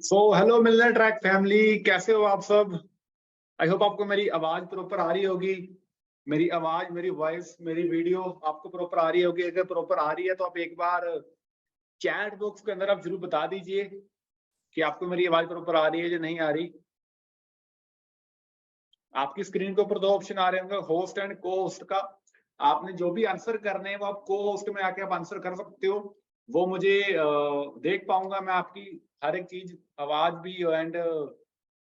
Hello मिलनर track family, कैसे हो आप सब। आई होप आपको मेरी आवाज प्रॉपर आ रही होगी। मेरी आवाज, मेरी वॉइस, मेरी वीडियो आपको प्रॉपर आ रही होगी। अगर प्रॉपर आ रही है तो आप एक बार चैट बॉक्स के अंदर आप जरूर बता दीजिए कि आपको मेरी आवाज प्रॉपर आ रही है या नहीं आ रही। आपकी स्क्रीन के ऊपर दो ऑप्शन आ रहे होंगे, होस्ट एंड को होस्ट का। आपने जो भी आंसर करने हैं वो आप को होस्ट में आके आप आंसर कर सकते हो। वो मुझे देख पाऊंगा मैं आपकी हर एक चीज, आवाज भी एंड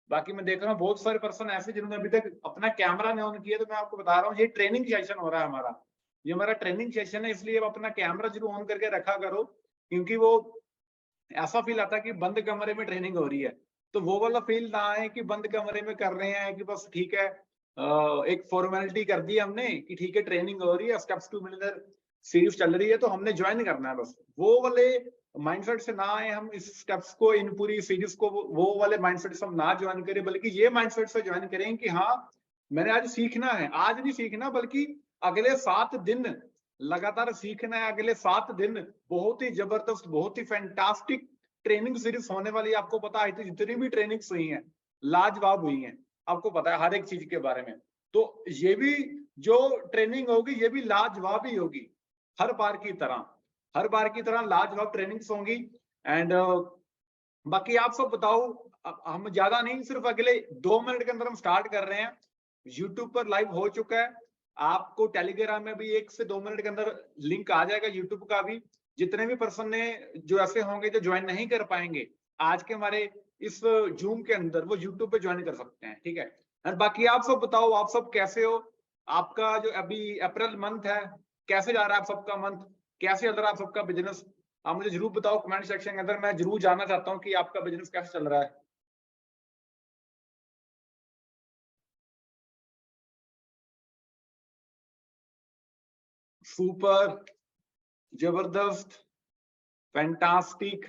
बाकी मैं देख रहा हूँ बहुत सारे पर्सन ऐसे जिन्होंने अभी तक अपना कैमरा नहीं ऑन किया। तो मैं आपको बता रहा हूँ ये ट्रेनिंग सेशन हो रहा है हमारा, ये हमारा ट्रेनिंग सेशन है, इसलिए आप अपना कैमरा जरूर ऑन करके रखा करो। क्योंकि वो ऐसा फील आता है कि बंद कमरे में ट्रेनिंग हो रही है, तो वो वाला फील ना आए कि बंद कमरे में कर रहे हैं कि बस ठीक है एक फॉर्मेलिटी कर दी हमने कि ठीक है ट्रेनिंग हो रही है, स्टेप्स टू मिलियनेयर सीरीज चल रही है तो हमने ज्वाइन करना है। बस वो वाले माइंडसेट से ना आए हम इस स्टेप्स को, इन पूरी सीरीज को वो वाले माइंडसेट से हम ना ज्वाइन करें, बल्कि ये माइंडसेट से ज्वाइन करें कि हाँ मैंने आज सीखना है। आज नहीं सीखना बल्कि अगले 7 दिन लगातार सीखना है। अगले 7 दिन बहुत ही जबरदस्त, बहुत ही फैंटास्टिक ट्रेनिंग सीरीज होने वाली है। आपको पता है जितनी भी ट्रेनिंग्स हुई हैं लाजवाब हुई हैं, आपको पता है हर एक चीज के बारे में। तो ये भी जो ट्रेनिंग होगी ये भी लाजवाब ही होगी, हर बार की तरह, हर बार की तरह लाजवाब ट्रेनिंग्स होंगी। एंड बाकी आप सब बताओ, हम ज्यादा नहीं, सिर्फ अगले 2 मिनट के अंदर हम स्टार्ट कर रहे हैं। यूट्यूब पर लाइव हो चुका है, आपको टेलीग्राम में भी 1 से 2 मिनट के अंदर लिंक आ जाएगा यूट्यूब का भी। जितने भी पर्सन ने जो ऐसे होंगे जो ज्वाइन नहीं कर पाएंगे आज के हमारे इस जूम के अंदर, वो यूट्यूब पे ज्वाइन कर सकते हैं, ठीक है। और बाकी आप सब बताओ, आप सब कैसे हो। आपका जो अभी अप्रैल मंथ है, कैसे जा रहा है आप सबका मंथ, कैसे चल रहा है आप सबका बिजनेस, आप मुझे जरूर बताओ कमेंट सेक्शन के अंदर। मैं जरूर जानना चाहता हूँ कि आपका बिजनेस कैसे चल रहा है। सुपर, जबरदस्त, fantastic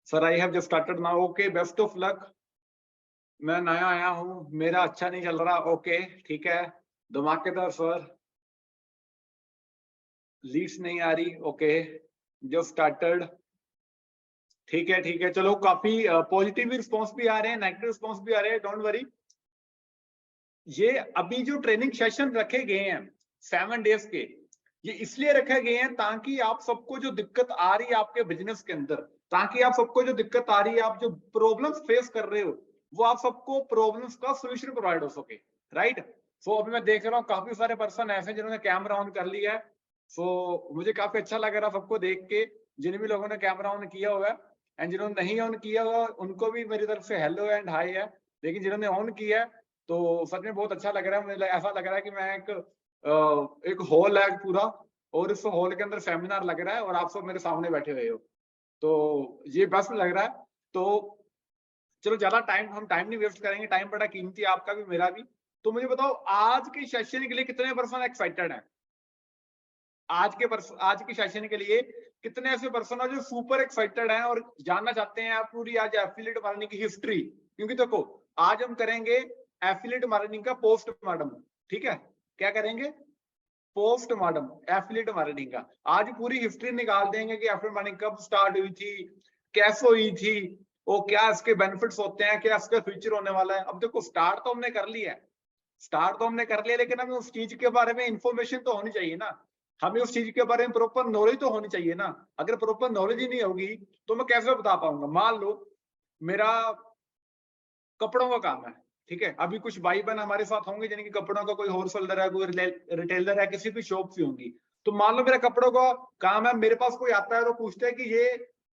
sir, I have just started now, okay, best of luck. मैं नया आया हूँ, मेरा अच्छा नहीं चल रहा, ओके ठीक है, धमाकेदार सर। लीड्स नहीं आ रही, ओके, जस्ट स्टार्टेड, ठीक है ठीक है। चलो, काफी पॉजिटिव रिस्पॉन्स भी आ रहे हैं, नेगेटिव रिस्पॉन्स भी आ रहे हैं, डोंट वरी। ये अभी जो ट्रेनिंग सेशन रखे गए हैं 7 डेज के, ये इसलिए रखे गए हैं ताकि आप सबको जो दिक्कत आ रही है आपके बिजनेस के अंदर, ताकि आप सबको जो दिक्कत आ रही है, आप जो प्रॉब्लम्स फेस कर रहे हो, वो आप सबको प्रॉब्लम्स का सोल्यूशन प्रोवाइड हो सके, राइट। सो अभी मैं देख रहा हूँ काफी सारे पर्सन ऐसे जिन्होंने कैमरा ऑन कर लिया है। सो मुझे काफी अच्छा लग रहा है सबको देख के, जिन भी लोगों ने कैमरा ऑन किया हुआ है। एंड जिन्होंने नहीं ऑन किया हुआ उनको भी मेरी तरफ से हेलो एंड हाई है। लेकिन जिन्होंने ऑन किया है तो सच में बहुत अच्छा लग रहा है। मुझे ऐसा लग रहा है कि मैं एक हॉल है पूरा, और इस हॉल के अंदर सेमिनार लग रहा है और आप सब मेरे सामने बैठे हुए हो, तो ये बेस्ट लग रहा है। तो चलो, ज्यादा टाइम नहीं वेस्ट करेंगे, टाइम बड़ा कीमती है, आपका भी मेरा भी। तो मुझे बताओ आज के सेशन के लिए कितने पर्सन एक्साइटेड हैं। आज के सेशन के लिए कितने ऐसे पर्सन है जो सुपर एक्साइटेड हैं और जानना चाहते हैं आप पूरी आज एफिलिएट मार्केटिंग की हिस्ट्री। क्योंकि देखो, आज हम करेंगे एफिलिएट मार्केटिंग का पोस्ट मॉर्टम, ठीक है। क्या करेंगे? पोस्ट मॉर्टम एफिलिएट मार्केटिंग का आज पूरी हिस्ट्री निकाल देंगे कि एफिलिएट मार्केटिंग कब स्टार्ट हुई थी, कैसे हुई थी, और क्या इसके बेनिफिट्स होते हैं, क्या इसका फ्यूचर होने वाला है। अब देखो, स्टार्ट तो हमने कर लिया है, स्टार्ट तो हमने कर लिया, लेकिन हमें उस चीज के बारे में इंफॉर्मेशन तो होनी चाहिए ना, हमें उस चीज के बारे में प्रॉपर नॉलेज तो होनी चाहिए ना। अगर प्रॉपर नॉलेज ही नहीं होगी तो मैं कैसे बता पाऊंगा। मान लो मेरा कपड़ों का काम है, ठीक है, अभी कुछ भाई बहन हमारे साथ होंगे जिनकी कपड़ों का कोई होलसेलर है, कोई रिटेलर है, किसी भी शॉप से होंगी। तो मान लो मेरा कपड़ों का काम है, मेरे पास कोई आता है और पूछता है कि ये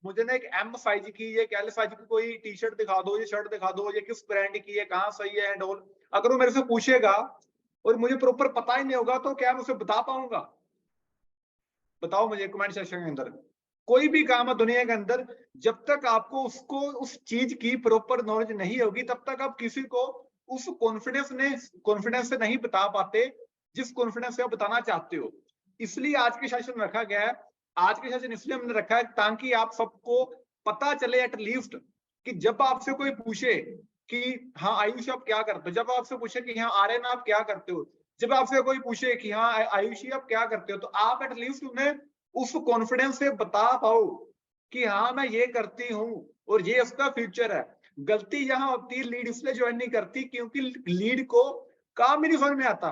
मुझे ना एक एम साइज की, ये एल साइज की कोई टी शर्ट दिखा दो, ये शर्ट दिखा दो, ये किस ब्रांड की है, कहाँ सही है एंड ऑल। अगर वो मेरे से पूछेगा और मुझे प्रॉपर पता ही नहीं होगा तो क्या मैं उसे बता पाऊंगा? बताओ मुझे कमेंट सेक्शन के अंदर। कोई भी काम है दुनिया के अंदर, जब तक आपको उसको उस चीज की प्रॉपर नॉलेज नहीं होगी तब तक आप किसी को उस कॉन्फिडेंस से नहीं बता पाते जिस कॉन्फिडेंस से आप बताना चाहते हो। इसलिए आज के सेशन रखा गया है। आज के सेशन इसलिए हमने रखा है ताकि आप सबको पता चले एटलीस्ट कि जब आपसे कोई पूछे कि हाँ आयुष आप क्या करते हो, जब आपसे पूछे कि हाँ आर्यन आप क्या करते हो, जब आपसे कोई पूछे कि हाँ आयुषी आप क्या करते हो, तो आप एटलीस्ट उन्हें उस कॉन्फिडेंस से बता पाओ कि हाँ मैं ये करती हूँ और ये इसका फ्यूचर है। गलती यहाँ होती है, लीड इसलिए ज्वाइन नहीं करती क्योंकि लीड को काम ही नहीं समझ में आता।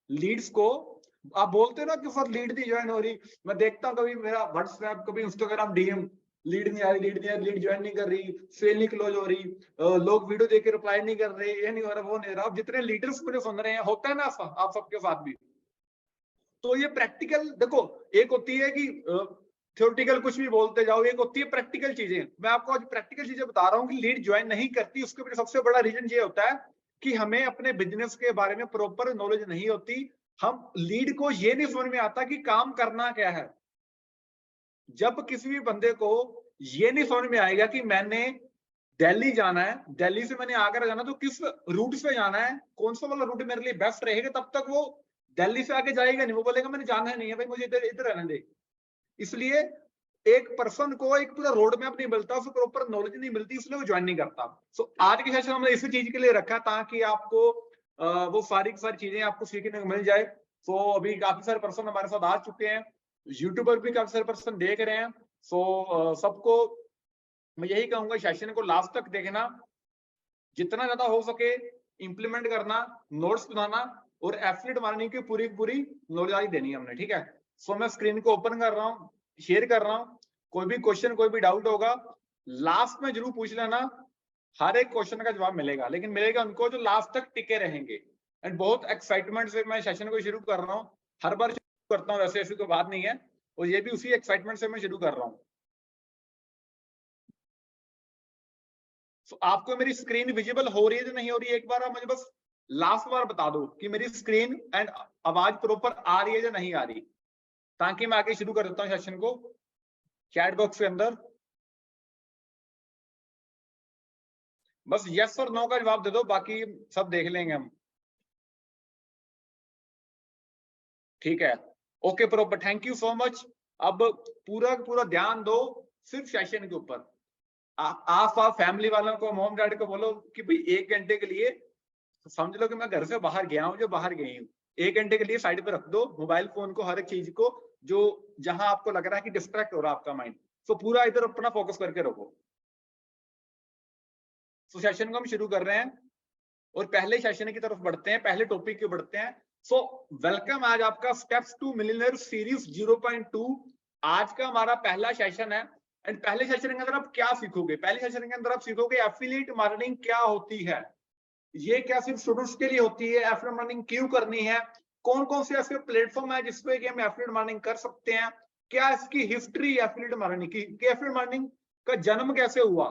लीड्स को आप बोलते हो ना कि सर लीड नहीं ज्वाइन हो रही, मैं देखता हूँ कभी मेरा व्हाट्सएप, कभी इंस्टाग्राम डीएम, लीड नहीं आ रही, लीड नहीं आ रही, लीड ज्वाइन नहीं कर रही, सेल नहीं क्लोज हो रही, लोग वीडियो देख के रिप्लाई नहीं कर रहे, ये नहीं हो रहा, वो नहीं हो रहा। अब जितने लीडर्स मुझे सुन रहे हैं, होता है ना आप सबके साथ भी, तो ये प्रैक्टिकल देखो, एक होती है कि थ्योरेटिकल कुछ भी बोलते जाओ, एक होती है प्रैक्टिकल चीजें। मैं आपको आज प्रैक्टिकल चीजें बता रहा हूँ कि लीड ज्वाइन नहीं करती, उसके पीछे सबसे बड़ा रीजन ये होता है कि हमें अपने बिजनेस के बारे में प्रॉपर नॉलेज नहीं होती। हम लीड को ये नहीं समझ में आता कि काम करना क्या है। जब किसी भी बंदे को ये नहीं समझ में आएगा कि मैंने दिल्ली जाना है, दिल्ली से मैंने आगरा जाना, तो किस रूट से जाना है, कौन सा वाला रूट मेरे लिए बेस्ट रहेगा, तब तक वो दिल्ली से आगे जाएगा नहीं। वो बोलेगा मैंने जाना नहीं है भाई, मुझे इधर इधर रहने दे। इसलिए एक पर्सन को एक पूरा रोड मैप नहीं मिलता, उसको प्रॉपर नॉलेज नहीं मिलती, इसलिए वो ज्वाइन नहीं करता। सो आज के सेशन हमने इसी चीज के लिए रखा ताकि आपको वो सारी की सारी चीजें आपको सीखने को मिल जाए। सो अभी काफी सारे पर्सन हमारे साथ आ चुके हैं, यूट्यूब पर भी काफी सारे पर्सन देख रहे हैं। सो सबको मैं यही कहूंगा, सेशन को लास्ट तक देखना, जितना ज्यादा हो सके इंप्लीमेंट करना, नोट्स बनाना और एफिलिएट मार्केटिंग की पूरी पूरी नॉलेज देनी है हमने, ठीक है। सो मैं स्क्रीन को ओपन कर रहा हूँ, शेयर कर रहा हूँ। कोई भी क्वेश्चन, कोई भी डाउट होगा लास्ट में जरूर पूछ लेना, हर एक क्वेश्चन का जवाब मिलेगा, लेकिन मिलेगा उनको जो लास्ट तक टिके रहेंगे। एंड बहुत एक्साइटमेंट से मैं सेशन को शुरू कर रहा हूँ, हर बार शुरू करता हूँ, वैसे ऐसी कोई बात नहीं है, और ये भी उसी एक्साइटमेंट से मैं शुरू कर रहा हूँ। आपको मेरी स्क्रीन विजिबल हो रही है या नहीं हो रही है, एक बार आप मुझे बस लास्ट बार बता दो कि मेरी स्क्रीन एंड आवाज प्रॉपर आ रही है या नहीं आ रही, ताकि मैं आगे शुरू कर देता हूँ सेशन को। चैट बॉक्स के अंदर बस यस और नो का जवाब दे दो, बाकी सब देख लेंगे हम, ठीक है। Okay proper, thank you so much. अब पूरा ध्यान दो सिर्फ सेशन के ऊपर। आप फैमिली वालों को, मॉम डैडी को बोलो कि भाई 1 घंटे के लिए समझ लो कि मैं घर से बाहर गया हूँ, जो बाहर गई हूँ, 1 घंटे के लिए साइड पे रख दो मोबाइल फोन को, हर एक चीज को जो जहां आपको लग रहा है कि डिस्ट्रैक्ट हो रहा है आपका माइंड, तो पूरा इधर अपना फोकस करके रखो। तो सेशन को हम शुरू कर रहे हैं और पहले सेशन की तरफ बढ़ते हैं, पहले टॉपिक की बढ़ते हैं। सो वेलकम, आज आपका स्टेप्स टू मिलियनेयर सीरीज 0.2 आज का हमारा पहला सेशन है। एंड पहले सेशन के अंदर आप क्या सीखोगे, पहले सेशन के अंदर आप सीखोगे एफिलिएट मार्केटिंग क्या होती है, ये क्या सिर्फ स्टूडेंट्स के लिए होती है, एफिलिएट मार्केटिंग क्यों करनी है, कौन कौन से ऐसे प्लेटफॉर्म है जिसपे कि हम एफिलिएट मार्केटिंग कर सकते हैं, क्या इसकी हिस्ट्री एफिलिएट मार्केटिंग की, एफिलिएट मार्केटिंग का जन्म कैसे हुआ,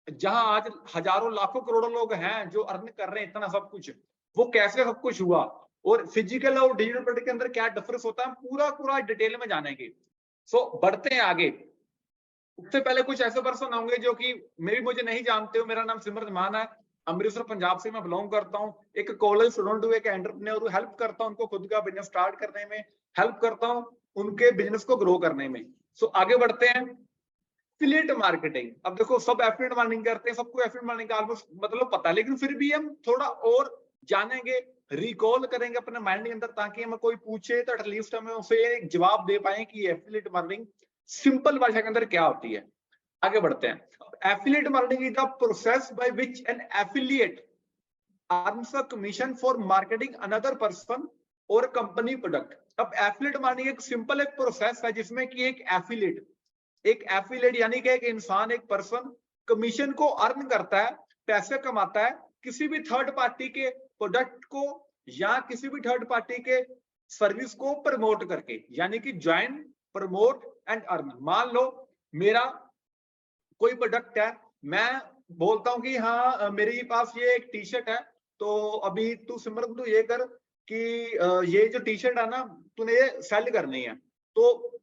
जहां आज हजारों लाखों करोड़ों लोग हैं जो अर्न कर रहे हैं इतना सब कुछ, वो कैसे सब कुछ हुआ, और फिजिकल और डिजिटल प्रोडक्ट के अंदर क्या डिफरेंस होता है, पूरा डिटेल में जानेंगे। सो बढ़ते हैं आगे। उससे पहले कुछ ऐसे पर्सन होंगे जो कि मुझे नहीं जानते हो, मेरा नाम सिमरन मान है, अमृतसर पंजाब से मैं बिलोंग करता हूँ, एक कॉलेज स्टूडेंट हूँ, एक एंटरप्रेन्योर हूँ, हेल्प करता हूँ उनको खुद का बिजनेस स्टार्ट करने में, हेल्प करता हूँ उनके बिजनेस को ग्रो करने में। सो आगे बढ़ते हैं। एफिलिएट मार्केटिंग, अब देखो सब एफिलिएट मार्केटिंग करते हैं, सबको एफिलिएट मार्केटिंग का ऑलमोस्ट मतलब पता है, लेकिन फिर भी हम थोड़ा और जानेंगे, रिकॉल करेंगे अपने माइंड के अंदर, ताकि हमें कोई पूछे तो एटलीस्ट हमें उसे एक जवाब दे पाए कि एफिलिएट मार्केटिंग सिंपल भाषा के अंदर क्या होती है। आगे बढ़ते हैं। Affiliate marketing is the process by which N affiliate earns a commission for marketing another person और कंपनी प्रोडक्ट। अब एफिलिएट मार्केटिंग एक सिंपल एक प्रोसेस है जिसमें कि एक एफिलिएट यानी कि एक इंसान, एक पर्सन कमीशन को अर्न करता है, पैसे कमाता है किसी भी थर्ड पार्टी के प्रोडक्ट को या किसी भी थर्ड पार्टी के सर्विस को प्रमोट करके, यानी कि ज्वाइन, प्रमोट एंड अर्न। मान लो मेरा कोई प्रोडक्ट है, मैं बोलता हूं कि हाँ मेरे पास ये एक टी शर्ट है, तो अभी तू सिमरन तू ये कर कि ये जो टी शर्ट है ना तूने ये सेल करनी है। तो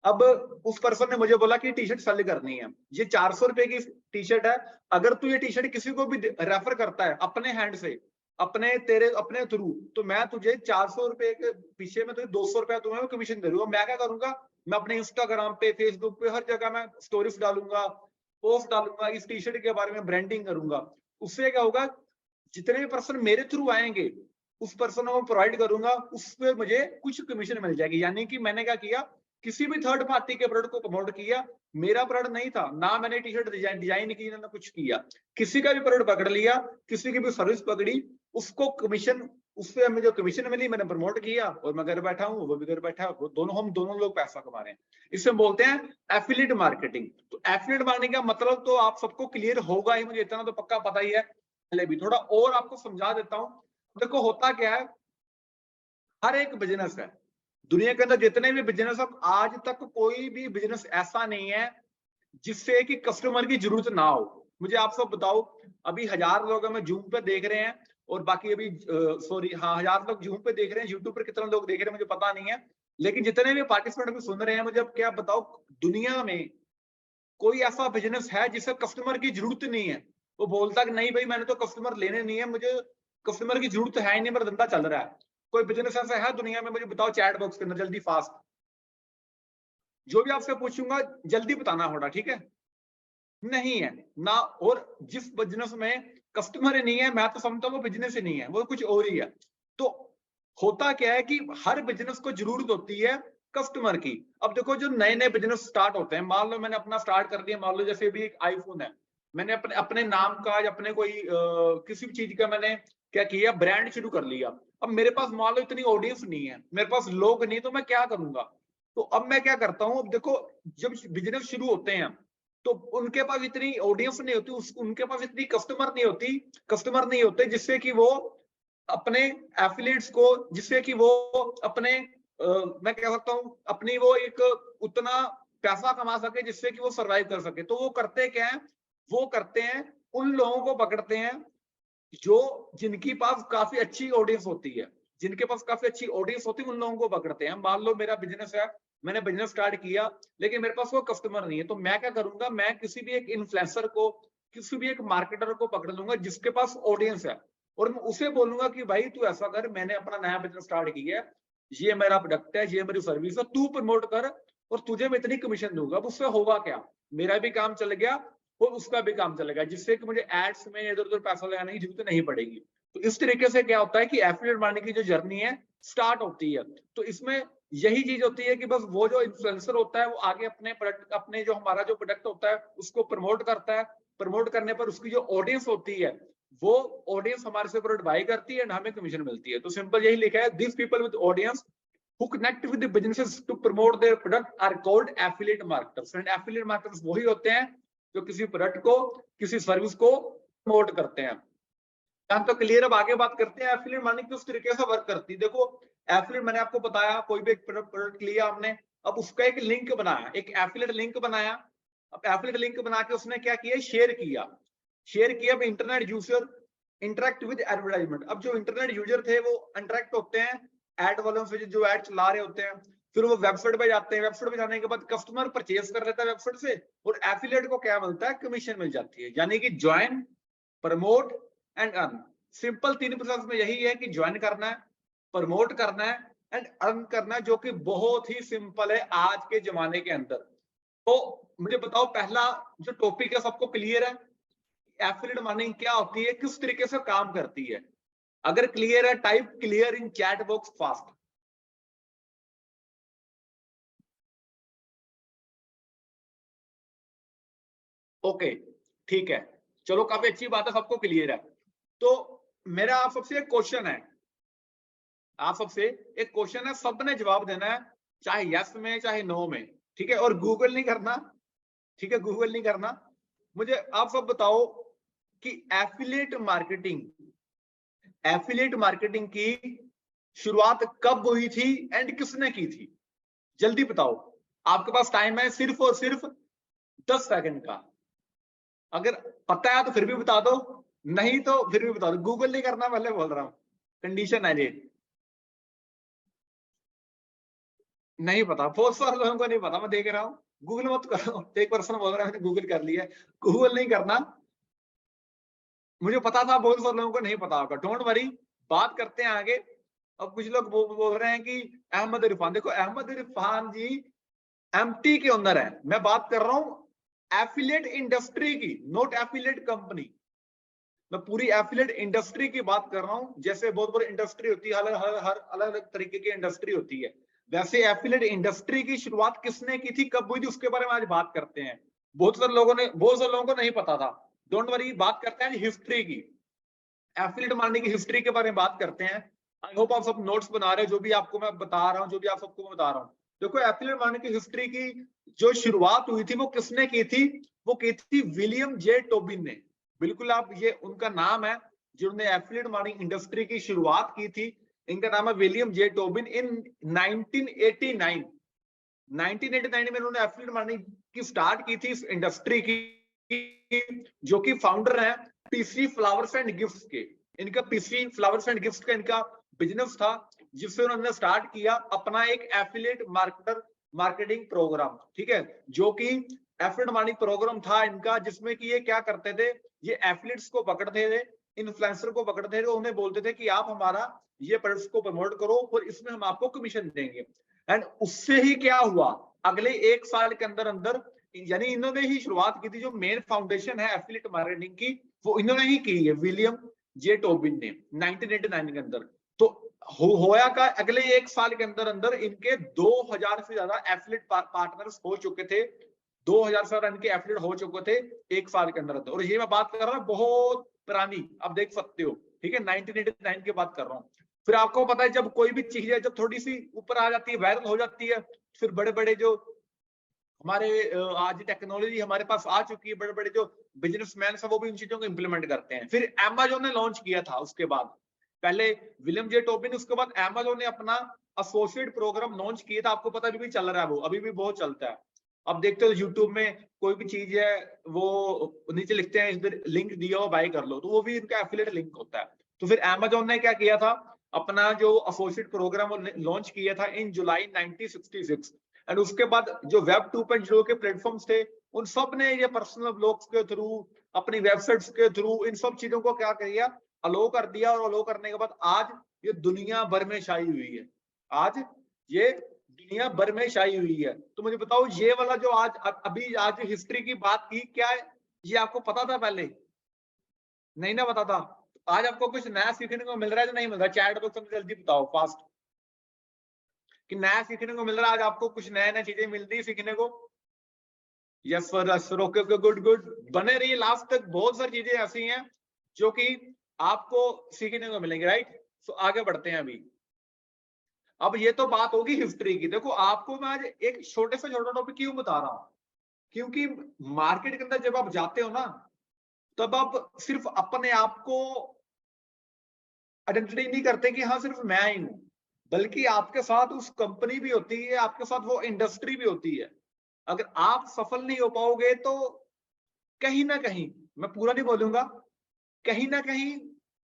अब उस पर्सन ने मुझे बोला कि टी शर्ट सेल करनी है, ये 400 रुपए की टी शर्ट है, अगर तू ये टी शर्ट किसी को भी रेफर करता है अपने हैंड से, अपने थ्रू, तो मैं तुझे 400 रुपए के पीछे में तुझे 200 रुपया तुम्हें कमीशन दे दूंगा। मैं क्या करूंगा, मैं अपने इंस्टाग्राम पे, फेसबुक पे, हर जगह मैं स्टोरीज डालूंगा, पोस्ट डालूंगा, इस टी शर्ट के बारे में ब्रांडिंग करूंगा। उससे क्या होगा, जितने भी पर्सन मेरे थ्रू आएंगे उस पर्सन को प्रोवाइड करूंगा, उस पर मुझे कुछ कमीशन मिल जाएगी। यानी कि मैंने क्या किया, किसी भी थर्ड पार्टी के प्रोडक्ट को प्रमोट किया, मेरा प्रोडक्ट नहीं था, ना मैंने टी शर्ट डिजाइन की, ना कुछ किया, किसी का भी प्रोडक्ट पकड़ लिया, किसी की भी सर्विस पकड़ी, उसको कमीशन, उससे हमें जो कमीशन मिली मैंने प्रमोट किया और मैं घर बैठा हूँ, वो भी घर बैठा है, वो दोनों, हम दोनों लोग पैसा कमा रहे हैं। इसे बोलते हैं एफिलिएट मार्केटिंग। तो एफिलिएट मार्केटिंग का मतलब तो आप सबको क्लियर होगा ही, मुझे इतना तो पक्का पता ही है। पहले भी थोड़ा और आपको समझा देता हूँ। देखो होता क्या है, हर एक बिजनेस है दुनिया के अंदर, जितने भी बिजनेस, अब आज तक कोई भी बिजनेस ऐसा नहीं है जिससे कि कस्टमर की जरूरत ना हो। मुझे आप सब बताओ, अभी 1000 लोग हमें जूम पे देख रहे हैं, और बाकी अभी सॉरी हाँ 1000 लोग जूम पे देख रहे हैं, यूट्यूब पर कितने लोग देख रहे हैं मुझे पता नहीं है, लेकिन जितने भी पार्टिसिपेंट भी सुन रहे हैं, मुझे अब क्या बताओ, दुनिया में कोई ऐसा बिजनेस है जिसे कस्टमर की जरूरत नहीं है? वो बोलता कि नहीं भाई मैंने तो कस्टमर लेने नहीं है, मुझे कस्टमर की जरूरत है ही नहीं, मेरा धंधा चल रहा है। कोई बिजनेस ऐसा है दुनिया में? मुझे बताओ चैट बॉक्स के अंदर जल्दी, फास्ट, जो भी आपसे पूछूंगा जल्दी बताना होगा, ठीक है? नहीं है ना। और जिस बिजनेस में कस्टमर ही नहीं है, मैं तो समझता हूँ वो बिजनेस ही नहीं है, वो कुछ और ही है। तो होता क्या है कि हर बिजनेस को जरूरत होती है कस्टमर की। अब देखो जो नए नए बिजनेस स्टार्ट होते हैं, मान लो मैंने अपना स्टार्ट कर दिया, मान लो जैसे भी एक आईफोन है, मैंने अपने अपने नाम का या अपने कोई किसी भी चीज का मैंने क्या किया, ब्रांड शुरू कर लिया। अब मेरे पास मान लो इतनी ऑडियंस नहीं है, मेरे पास लोग नहीं, तो मैं क्या करूंगा? तो अब मैं क्या करता हूँ, अब देखो जब बिजनेस शुरू होते हैं तो उनके पास इतनी ऑडियंस नहीं होती, उनके पास इतनी कस्टमर नहीं होते जिससे कि वो अपने एफिलिएट्स को, जिससे कि वो अपने मैं कह सकता हूँ अपनी वो एक उतना पैसा कमा सके जिससे कि वो सरवाइव कर सके। तो वो करते क्या है, वो करते हैं उन लोगों को पकड़ते हैं जो जिनकी पास काफी अच्छी ऑडियंस होती है, जिनके पास काफी अच्छी ऑडियंस होती है, उन लोगों को पकड़ते हैं। मान लो मेरा बिजनेस है, मैंने बिजनेस स्टार्ट किया, लेकिन मेरे पास वो कस्टमर नहीं है, तो मैं क्या करूंगा, मैं किसी भी एक इन्फ्लुएंसर को, किसी भी एक मार्केटर को पकड़ लूंगा जिसके पास ऑडियंस है, और मैं उसे बोलूंगा कि भाई तू ऐसा कर, मैंने अपना नया बिजनेस स्टार्ट किया है, ये मेरा प्रोडक्ट है, ये मेरी सर्विस है, तू प्रमोट कर और तुझे मैं इतनी कमीशन दूंगा। अब उससे होगा क्या, मेरा भी काम चल गया और उसका भी काम चलेगा, जिससे कि मुझे एड्स में इधर उधर पैसा लगाने की जरूरत नहीं पड़ेगी। तो इस तरीके से क्या होता है कि एफिलिएट मार्केटिंग की जो जर्नी है स्टार्ट होती है। तो इसमें यही चीज होती है कि बस वो जो इन्फ्लुएंसर होता है वो आगे अपने प्रोडक्ट, अपने जो हमारा जो प्रोडक्ट होता है उसको प्रमोट करता है, प्रमोट करने पर उसकी जो ऑडियंस होती है वो ऑडियंस हमारे से प्रोडक्ट बाय करती है, हमें कमीशन मिलती है। तो सिंपल यही लिखा है, this people with audience who connect with the businesses to promote their product are called affiliate marketers। and affiliate marketers वही होते हैं जो किसी प्रोडक्ट को, किसी सर्विस को प्रमोट करते हैं। हम तो क्लियर। अब आगे बात करते हैं एफिलिएट मार्केटिंग किस तरीके से वर्क करती है। देखो एफिलिएट मैंने आपको बताया, कोई भी एक प्रोडक्ट लिया हमने, अब उसका एक लिंक बनाया, एक एफिलिएट लिंक बनाया। अब एफिलिएट लिंक बना के उसने क्या किया, शेयर किया, शेयर किया। अब internet user interact with advertisement. अब जो इंटरनेट यूजर थे वो इंटरेक्ट होते हैं एड वालों से, जो एड चला रहे होते हैं, फिर वो वेबसाइट पे जाते हैं, वेबसाइट पे जाने के बाद कस्टमर परचेज कर लेता है वेबसाइट से, और एफिलिएट को क्या मिलता है, कमीशन मिल जाती है। यानी कि join, promote and earn. Simple 3 process में यही है कि ज्वाइन करना है, प्रमोट करना है एंड अर्न करना है, जो कि बहुत ही सिंपल है आज के जमाने के अंदर। तो मुझे बताओ पहला जो टॉपिक है सबको क्लियर है, एफिलिएट मार्केटिंग क्या होती है, किस तरीके से काम करती है? अगर क्लियर है type clear in chat box fast. Okay ठीक है, चलो काफी अच्छी बात है, सबको क्लियर है। तो मेरा आप सबसे एक क्वेश्चन है, आप सबसे एक क्वेश्चन है, सबने जवाब देना है, चाहे यस में चाहे नो में, ठीक है? और गूगल नहीं करना, ठीक है? गूगल नहीं करना। मुझे आप सब बताओ कि एफिलिएट मार्केटिंग की शुरुआत कब हुई थी एंड किसने की थी? जल्दी बताओ, आपके पास टाइम है सिर्फ और सिर्फ 10 सेकंड का। अगर पता है तो फिर भी बता दो, नहीं तो फिर भी बता दो, गूगल नहीं करना, पहले बोल रहा हूं, कंडीशन है ये। नहीं पता, बहुत सारे लोगों को नहीं पता, मैं देख रहा हूँ। गूगल मत करो, एक पर्सन बोल रहा है मैंने गूगल कर लिया, गूगल नहीं करना। मुझे पता था बहुत सारे लोगों को नहीं पता होगा, डोंट वरी, बात करते हैं आगे। अब कुछ लोग बोल रहे हैं कि अहमद इरफान, देखो अहमद इरफान जी एमटी के अंदर है, मैं बात कर रहा हूं एफिलिएट इंडस्ट्री की, नॉट एफिलिएट कंपनी। मैं पूरी एफिलिएट इंडस्ट्री की बात कर रहा हूं। जैसे बहुत बड़ी इंडस्ट्री होती है, हर अलग अलग तरीके की इंडस्ट्री होती है। वैसे एफिलिएट इंडस्ट्री की शुरुआत किसने की थी, कब हुई थी, उसके बारे में आज बात करते हैं। बहुत सारे लोगों को नहीं पता था। डोंट वरी, बात करते हैं हिस्ट्री की, एफिलिएट मार्केटिंग की हिस्ट्री के बारे में बात करते हैं। आई होप आप सब नोट्स बना रहे हो, जो भी आपको मैं बता रहा हूँ, जो भी आप सबको मैं बता रहा हूँ। देखो, एफिलिएट मार्केटिंग की हिस्ट्री की जो शुरुआत हुई थी वो किसने की थी, वो की थी विलियम जे टोबिन ने। बिल्कुल, आप ये उनका नाम है जिन्होंने एफिलिएट मार्केटिंग इंडस्ट्री की शुरुआत की थी। इनका नाम है विलियम जे टोबिन। इन 1989 में उन्होंने एफिलिएट मार्केटिंग की स्टार्ट की थी इस इंडस्ट्री की, जो कि फाउंडर है पीसी फ्लावर्स एंड गिफ्ट्स के। इनका पीसी फ्लावर्स एंड गिफ्ट्स का इनका बिजनेस था, जिससे उन्होंने स्टार्ट किया अपना एक एफिलिएट मार्केटिंग प्रोग्राम। ठीक है, जो कि एफिलिएट मार्केटिंग प्रोग्राम था इनका, जिसमें कि ये क्या करते थे, ये एफिलिएट्स को पकड़ते थे, इन्फ्लुएंसर को पकड़ते थे, उन्हें बोलते थे कि आप हमारा ये प्रोडक्ट्स को प्रमोट करो और इसमें हम आपको कमीशन देंगे। एंड उससे ही क्या हुआ, अगले 1 साल के अंदर अंदर, यानी इन्होंने ही शुरुआत की थी, जो मेन फाउंडेशन है एफिलिएट मार्केटिंग की, वो इन्होंने ही की है, विलियम जे टोबिन ने 1989 के अंदर। तो होया का, अगले 1 साल के अंदर अंदर इनके 2000 से ज्यादा एफिलिएट पार्टनर्स हो चुके थे। 2000 से ज्यादा इनके एफिलिएट हो चुके थे 1 साल के अंदर अंदर। और ये मैं बात कर रहा हूँ बहुत पुरानी, आप देख सकते हो, ठीक है, 1989 की बात कर रहा हूँ। फिर आपको पता है, जब कोई भी चीज है, जब थोड़ी सी ऊपर आ जाती है, वायरल हो जाती है, फिर बड़े बड़े जो हमारे आज टेक्नोलॉजी हमारे पास आ चुकी है, बड़े बड़े जो बिजनेसमैन है वो भी इन चीजों को इंप्लीमेंट करते हैं। फिर अमेजोन ने लॉन्च किया था उसके बाद, पहले विलियम जे टोबिन, उसके बाद अमेजोन ने अपना एसोसिएट प्रोग्राम लॉन्च किया था। आपको पता अभी भी चल रहा है, वो अभी भी बहुत चलता है। अब देखते हो यूट्यूब में कोई भी चीज है, वो नीचे लिखते हैं इधर लिंक दिया हो, बाय कर लो, तो वो भी इनका एफिलिएट लिंक होता है। तो फिर अमेजोन ने क्या किया था, अपना जो एसोसिएट प्रोग्राम लॉन्च किया था इन जुलाई 1966। एंड उसके बाद जो वेब 2.0 के प्लेटफॉर्म्स थे, उन सब ने ये पर्सनल ब्लॉग्स के थ्रू, अपनी वेबसाइट्स के थ्रू, इन सब चीजों को क्या किया, अलो कर दिया। और अलो करने के बाद आज ये दुनिया भर में छाई हुई है, आज ये दुनिया भर में छाई हुई है। तो मुझे बताओ, ये वाला जो आज हिस्ट्री की बात की, क्या ये आपको पता था पहले? नहीं ना पता था। आज आपको कुछ नया सीखने को मिल रहा है या नहीं मिल रहा है? चैट बॉक्स में जल्दी बताओ फास्ट कि नया सीखने को मिल रहा है आज आपको, कुछ नया नया चीजें मिल रही है सीखने को। Yes sir, okay okay, good good, बने रहिए लास्ट तक। बहुत सारी चीजें ऐसी हैं जो कि आपको सीखने को मिलेंगे, राइट। सो आगे बढ़ते हैं अभी। अब ये तो बात होगी हिस्ट्री की। देखो, आपको मैं आज एक छोटे से छोटा टॉपिक क्यों बता रहा हूं, क्योंकि मार्केट के अंदर जब आप जाते हो ना, तब आप सिर्फ अपने आप को आइडेंटिटी नहीं करते कि हाँ सिर्फ मैं ही हूं, बल्कि आपके साथ उस कंपनी भी होती है, आपके साथ वो इंडस्ट्री भी होती है। अगर आप सफल नहीं हो पाओगे तो कहीं ना कहीं, मैं पूरा नहीं बोलूंगा, कहीं ना कहीं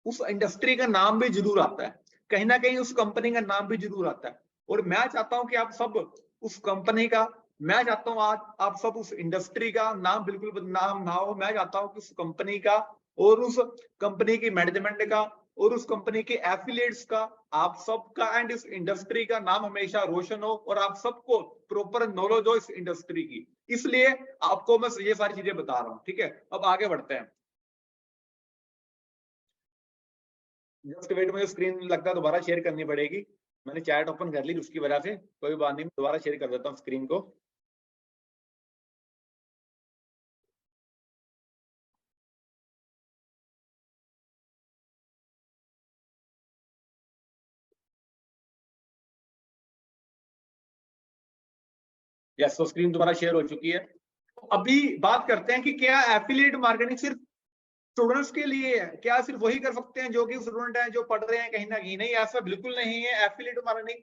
उस इंडस्ट्री का नाम भी जरूर आता है, कहीं ना कहीं उस कंपनी का नाम भी जरूर आता है। और मैं चाहता हूं कि आप सब उस कंपनी का, मैं चाहता हूं आज आप सब उस इंडस्ट्री का नाम बिल्कुल बदनाम ना हो। मैं चाहता हूं कि उस कंपनी का और उस कंपनी की मैनेजमेंट का और उस कंपनी के एफिलिएट्स का, आप सबका एंड इस इंडस्ट्री का नाम हमेशा रोशन हो, और आप सबको प्रॉपर नॉलेज हो इस इंडस्ट्री की। इसलिए आपको मैं ये सारी चीजें बता रहा हूँ, ठीक है। अब आगे बढ़ते हैं। जस्ट वेट, मुझे स्क्रीन लगता है दोबारा शेयर करनी पड़ेगी। मैंने चैट ओपन कर ली, उसकी वजह से कोई बात नहीं, दोबारा शेयर कर देता हूँ स्क्रीन को। यस, तो स्क्रीन दोबारा शेयर हो चुकी है। अभी बात करते हैं कि क्या एफिलिएट मार्केटिंग सिर्फ स्टूडेंट्स के लिए है, क्या सिर्फ वही कर सकते हैं जो कि स्टूडेंट हैं, जो पढ़ रहे हैं कहीं ना कहीं? नहीं, ऐसा बिल्कुल नहीं है। एफिलिएट मार्केटिंग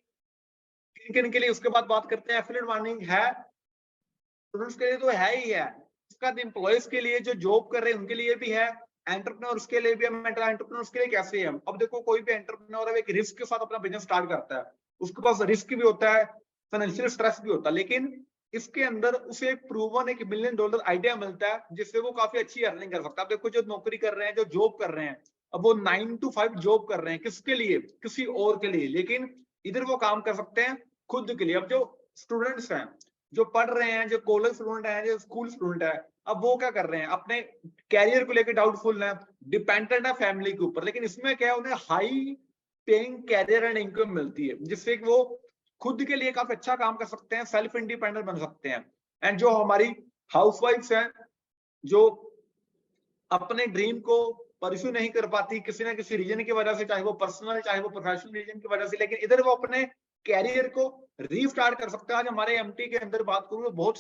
किन किन के लिए, उसके बाद बात करते हैं। एफिलिएट मार्केटिंग है स्टूडेंट्स के लिए तो है ही है, उसका एम्प्लॉयज के लिए जो जॉब कर रहे हैं उनके लिए भी है, एंटरप्रेन्योर्स के लिए भी है। एंटरप्रेन्योर्स के लिए कैसे है? अब देखो, कोई भी एंटरप्रेन्योर है, एक रिस्क के साथ अपना बिजनेस स्टार्ट करता है, उसके पास रिस्क भी होता है, फाइनेंशियल स्ट्रेस भी होता है, लेकिन इसके अंदर उसे एक प्रूवन $1 मिलियन आइडिया मिलता है, जिससे वो काफी अच्छी अर्निंग कर सकता है। अब देखो, जो नौकरी कर रहे हैं, जो जॉब कर रहे हैं, अब वो 9 to 5 जॉब कर रहे हैं, किसके लिए? किसी और के लिए। लेकिन इधर वो काम कर सकते हैं खुद के लिए। अब जो स्टूडेंट्स हैं, जो पढ़ रहे हैं, जो कॉलेज स्टूडेंट है, जो स्कूल स्टूडेंट है, अब वो क्या कर रहे हैं? अपने कैरियर को लेकर डाउटफुल है, डिपेंडेंट है फैमिली के ऊपर। लेकिन इसमें क्या है, उन्हें high paying career and income मिलती है, जिससे कि वो खुद के लिए काफी अच्छा काम कर सकते हैं, सेल्फ इंडिपेंडेंट बन सकते हैं। एंड जो हमारी हाउसवाइफ्स हैं, जो अपने ड्रीम को परस्यू नहीं कर पाती किसी ना किसी रीजन की वजह से, चाहे वो पर्सनल चाहे वो प्रोफेशनल रीजन की वजह से, लेकिन इधर वो अपने कैरियर को रीस्टार्ट कर सकते हैं। आज हमारे एमटी के अंदर बात करूं तो बहुत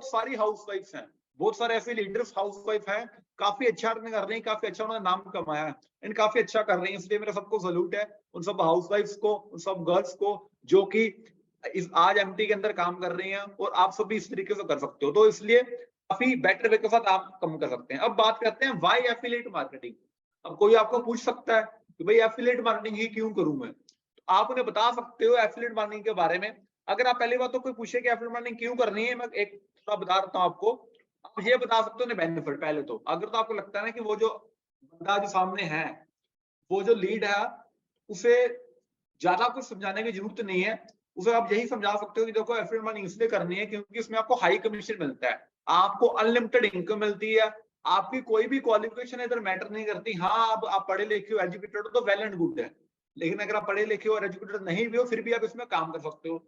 सारी हाउसवाइफ्स हैं, बहुत सारे ऐसे लीडर्स हाउसवाइफ हैं, काफी अच्छा कर रही हैं, काफी अच्छा उन्होंने नाम कमाया है एंड काफी अच्छा कर रही है। इसलिए मेरा सबको सैल्यूट है उन सब हाउसवाइफ्स को, उन सब गर्ल्स को जो कि इस आज एमटी के अंदर काम कर रही हैं, और आप सब भी इस तरीके से कर सकते हो। तो इसलिए काफी बेटर वे के साथ आप कम कर सकते हैं। अब बात करते हैं व्हाई एफिलिएट मार्केटिंग। अब कोई आपको पूछ सकता है कि भाई एफिलिएट मार्केटिंग ही क्यों करूं मैं, तो आप उन्हें बता सकते हो एफिलिएट मार्केटिंग के बारे में। अगर आप पहली बात तो कोई पूछे कि एफिलिएट मार्केटिंग क्यों करनी है, मैं एक थोड़ा बता देता हूं आपको। आप ये बता सकते हो बेनिफिट। पहले तो अगर तो आपको लगता है ना कि वो जो बंदा जो सामने है, वो जो लीड है, उसे ज्यादा कुछ समझाने की जरूरत नहीं है, उसे आप यही समझा सकते हो कि देखो एफिलिएट मार्केटिंग इसलिए करनी है क्योंकि इसमें आपको हाई कमीशन मिलता है, आपको अनलिमिटेड इनकम मिलती है, आपकी कोई भी क्वालिफिकेशन इधर मैटर नहीं करती। हाँ, आप पढ़े लिखे हो, एजुकेटेड हो तो वेल एंड गुड है, लेकिन अगर आप पढ़े लिखे हो और एजुकेटेड नहीं भी हो, फिर भी आप इसमें काम कर सकते हो।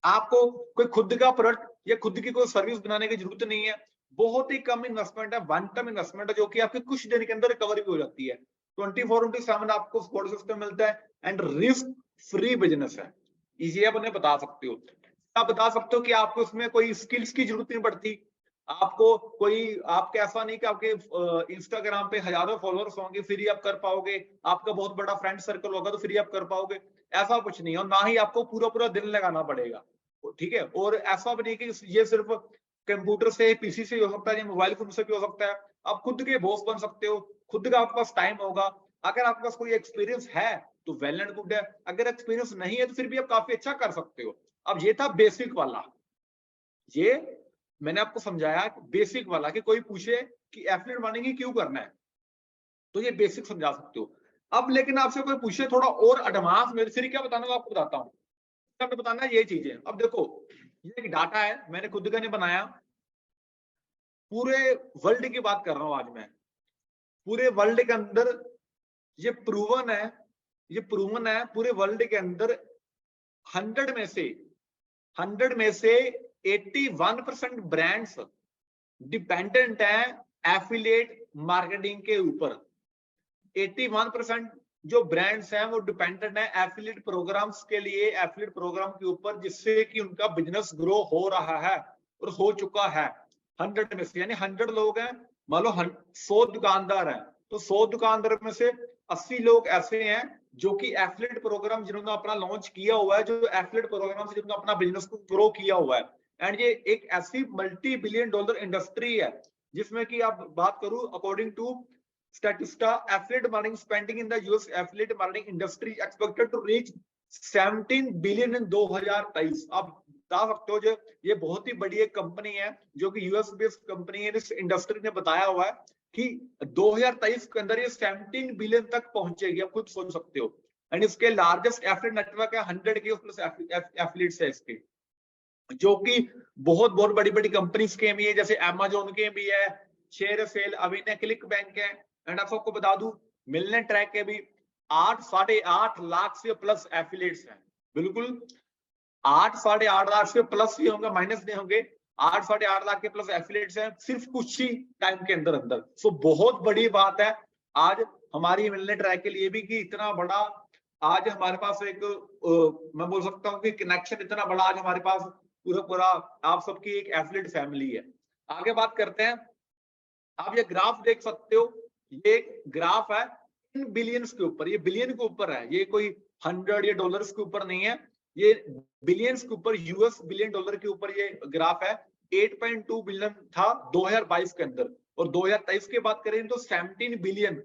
आपको कोई खुद का प्रोडक्ट या खुद की कोई सर्विस बनाने की जरूरत नहीं है। बहुत ही कम इन्वेस्टमेंट है, वन टाइम इन्वेस्टमेंट है, जो कि आपके कुछ दिन के अंदर रिकवरी भी हो जाती है। 24/7 आपको सपोर्ट सिस्टम मिलता है एंड रिस्क फ्री बिजनेस है। ये आप उन्हें बता सकते हो। आप बता सकते हो कि आपको इसमें कोई स्किल्स की जरूरत नहीं पड़ती। आपको कोई, आपके ऐसा नहीं कि आपके इंस्टाग्राम पे हजारों फॉलोअर्स होंगे फिर ही आप कर पाओगे, आपका बहुत बड़ा फ्रेंड सर्कल होगा तो फिर ही आप कर पाओगे, ऐसा कुछ नहीं है। और ना ही आपको पूरा पूरा दिन लगाना पड़ेगा, ठीक है। और ऐसा भी नहीं कि ये सिर्फ कंप्यूटर से, पीसी से हो सकता है, मोबाइल फोन से भी हो सकता है। आप खुद के बॉस बन सकते हो, खुद का आपके पास टाइम होगा। अगर आपके पास कोई एक्सपीरियंस है तो वेल एंड गुड है, अगर एक्सपीरियंस नहीं है तो फिर भी आप काफी अच्छा कर सकते हो। अब ये था बेसिक वाला, ये मैंने आपको समझाया बेसिक वाला, कि कोई पूछे कि एफिलिएट मार्केटिंग क्यों करना है तो ये बेसिक समझा सकते हो। अब लेकिन आपसे कोई पूछे थोड़ा और एडवांस में, फिर क्या बताना आपको बताता हूँ। आपने बताना ये चीजें। अब देखो, ये एक डाटा है, मैंने खुद का नहीं बनाया, पूरे वर्ल्ड की बात कर रहा हूं आज मैं। पूरे वर्ल्ड के अंदर ये प्रूवन है, ये प्रूवन है पूरे वर्ल्ड के अंदर 100 में से 81% ब्रांड्स डिपेंडेंट है एफिलिएट मार्केटिंग के ऊपर। 81% जो ब्रांड्स हैं वो डिपेंडेंट है एफिलिएट प्रोग्राम्स के लिए, एफिलिएट प्रोग्राम के ऊपर, जिससे कि उनका बिजनेस ग्रो हो रहा है और हो चुका है। 100 में से, यानी 100 लोग हैं, मान लो 100 दुकानदार हैं, तो 100 दुकानदार में से 80 लोग ऐसे हैं जो कि एफिलिएट प्रोग्राम जिन्होंने अपना लॉन्च किया हुआ है, जो एफिलिएट प्रोग्राम से जिन्होंने अपना बिजनेस को ग्रो किया हुआ है। एंड ये एक ऐसी मल्टी बिलियन डॉलर इंडस्ट्री है जिसमें कि आप बात करूं according to Statista, affiliate marketing spending in the US affiliate marketing industry expected to reach 17 billion in 2023। आप बता सकते हो जो ये बहुत ही बड़ी एक कंपनी है जो कि यूएस बेस्ड कंपनी है, इस इंडस्ट्री ने बताया हुआ है कि 2023 के अंदर ये 17 बिलियन तक पहुंचेगी। आप खुद सोच सकते हो। एंड इसके लार्जेस्ट एफिलिएट नेटवर्क है, 100K प्लस एफिलिएट्स है इसके, जो कि बहुत बहुत बड़ी बड़ी कंपनीज के भी है, जैसे Amazon के भी है, शेयर सेल, अभिनय, क्लिक बैंक है। एंड आप सबको बता दूं मिलने ट्रैक के भी 8-8.5 लाख से प्लस एफिलिएट्स हैं। बिल्कुल 8-8.5 लाख से प्लस ही होंगे, माइनस नहीं होंगे। 8-8.5 लाख के प्लस एफिलिएट्स हैं सिर्फ कुछ ही टाइम के अंदर अंदर। सो बहुत बड़ी बात है आज हमारी मिलने ट्रैक के लिए भी कि इतना बड़ा आज हमारे पास एक मैं बोल सकता हूँ कि कनेक्शन इतना बड़ा आज हमारे पास पूरा पूरा आप सबकी एक एफिलिएट फैमिली है। आगे बात करते हैं। आप ये ग्राफ देख सकते हो, ये ग्राफ है इन बिलियंस के ऊपर, ये बिलियन के ऊपर है, ये कोई 100 या डॉलर्स के ऊपर नहीं है, ये बिलियंस के ऊपर, यूएस बिलियन डॉलर के ऊपर ये ग्राफ है। 8.2 बिलियन था 2022 के अंदर, और 2023 की बात करें तो 17 बिलियन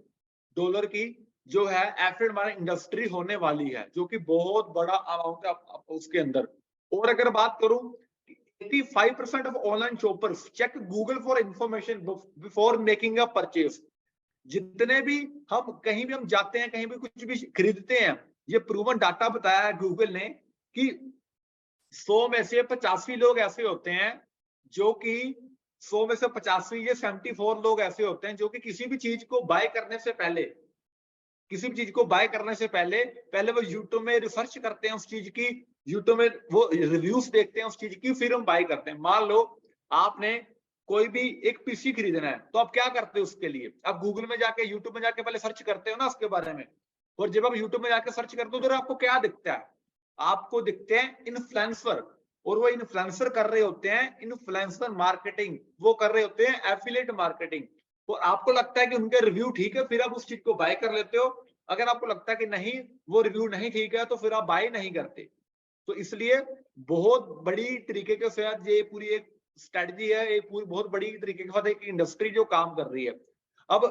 डॉलर की जो है एफिलिएट मार्केटिंग इंडस्ट्री होने वाली है, जो कि बहुत बड़ा अमाउंट है उसके अंदर। और अगर बात करूं 85% of online shoppers check Google for information before making a purchase. जितने भी हम कहीं भी हम जाते हैं, कहीं भी कुछ भी खरीदते हैं, ये प्रूवन डाटा बताया है गूगल ने कि 100 में से 85 लोग ऐसे होते हैं जो कि 100 में से 85, ये 74 लोग ऐसे होते हैं जो कि किसी भी चीज को बाय करने से पहले, किसी भी चीज को बाय करने से पहले वो यूट्यूब में रिसर्च करते हैं उस चीज की, यूट्यूब में वो रिव्यूज देखते हैं उस चीज की, फिर हम बाय करते हैं। मान लो आपने कोई भी एक पीसी खरीदना है, तो आप क्या करते हो उसके लिए? आप गूगल में जाके, यूट्यूब में जाके पहले सर्च करते हो ना उसके बारे में। और जब आप यूट्यूब में जाके सर्च करते हो तो आपको क्या दिखता है? आपको दिखते हैं इन्फ्लुएंसर, और वो इन्फ्लुएंसर कर रहे होते हैं इन्फ्लुएंसर मार्केटिंग, वो कर रहे होते हैं एफिलिएट मार्केटिंग। तो आपको लगता है कि उनके रिव्यू ठीक है, फिर आप उस चीज को बाय कर लेते हो। अगर आपको लगता है कि नहीं, वो रिव्यू नहीं ठीक है, तो फिर आप बाय नहीं करते। तो इसलिए बहुत बड़ी तरीके के साथ ये पूरी एक स्ट्रेटजी है, एक पूरी बहुत बड़ी तरीके के साथ एक इंडस्ट्री जो काम कर रही है। अब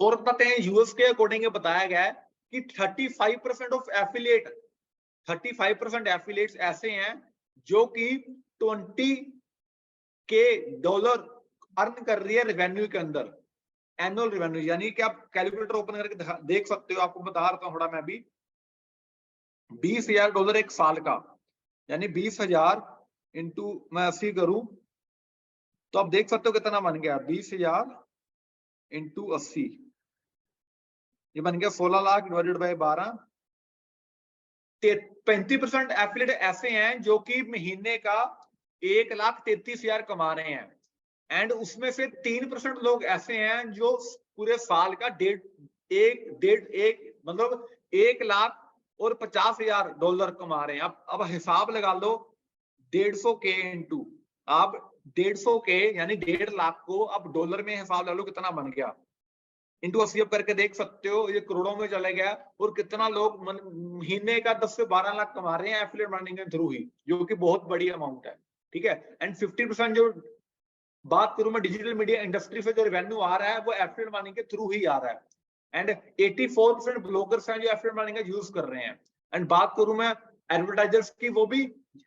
और बताते हैं, यूएस के अकॉर्डिंग बताया गया है कि 35% ऑफ एफिलिएट 35% एफिलिएट्स ऐसे हैं जो कि $20K अर्न कर रही है रेवेन्यू के अंदर, एनुअल रेवेन्यू। यानी कि आप कैलकुलेटर ओपन करके देख सकते हो, आपको बता रहा हूं थोड़ा मैं भी। $20,000 एक साल का, यानी 20,000 इंटू मैं 80 करूं तो आप देख सकते हो कितना बन गया। 20,000 इंटू 80, ये बन गया 16 लाख डिवाइडेड बाय 12। 35% एफिलिएट ऐसे हैं जो कि महीने का 1,33,000 कमा रहे हैं। एंड उसमें से 3% लोग ऐसे हैं जो पूरे साल का मतलब 1,50,000 कमा रहे हैं। अब हिसाब लगा लो, 150K इंटू आप 150K यानी 1.5 लाख को अब डॉलर में हिसाब लगा लो कितना बन गया, इंटू 80 करके देख सकते हो, ये करोड़ों में चले गया। और कितना लोग महीने का 10 से 12 लाख कमा रहे हैं एफिलिएट मार्केटिंग के थ्रू ही, जो कि बहुत बड़ी अमाउंट है। ठीक है। एंड 50% जो बात करूं मैं डिजिटल मीडिया इंडस्ट्री से जो रेवेन्यू आ रहा है वो एफिलिएट मार्केटिंग के थ्रू ही आ रहा है। एंड 84% ब्लॉगर्स हैं जो एफिलिएट मार्केटिंग का यूज कर रहे हैं। एंड बात करूं मैं एडवर्टाइजर्स की, वो भी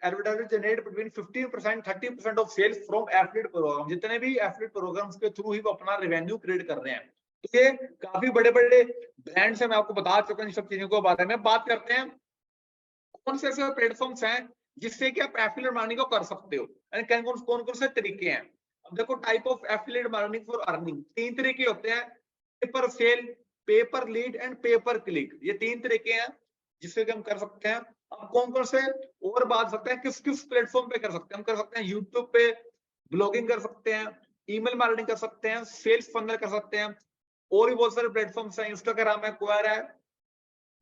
advertiser generate between 15% 30% of sales from affiliate program. जितने भी एफिलिएट प्रोग्राम्स के थ्रू ही वो अपना रेवेन्यू क्रिएट कर रहे हैं। तो ये काफी बड़े बड़े ब्रांड्स हैं, मैं आपको बता चुका हूं इन सब चीजों के बारे में। बात करते हैं कौन से ऐसे प्लेटफॉर्म्स हैं जिससे कि आप एफिलिएट मार्केटिंग को कर सकते हो, कौन कौन से तरीके हैं। अब देखो, type of affiliate marketing for earning 3 तरीके होते हैं, pay per sale, pay per lead and pay per click. ये 3 तरीके हैं जिससे कि हम कर सकते हैं। अब कौन कौन से और बात सकते हैं, किस किस प्लेटफॉर्म पे कर सकते हैं? हम कर सकते हैं यूट्यूब पे, ब्लॉगिंग कर सकते हैं, ईमेल मार्केटिंग कर सकते हैं, सेल्स फनल कर सकते हैं, और भी बहुत सारे प्लेटफॉर्म्स हैं, इंस्टाग्राम है, क्वायर है,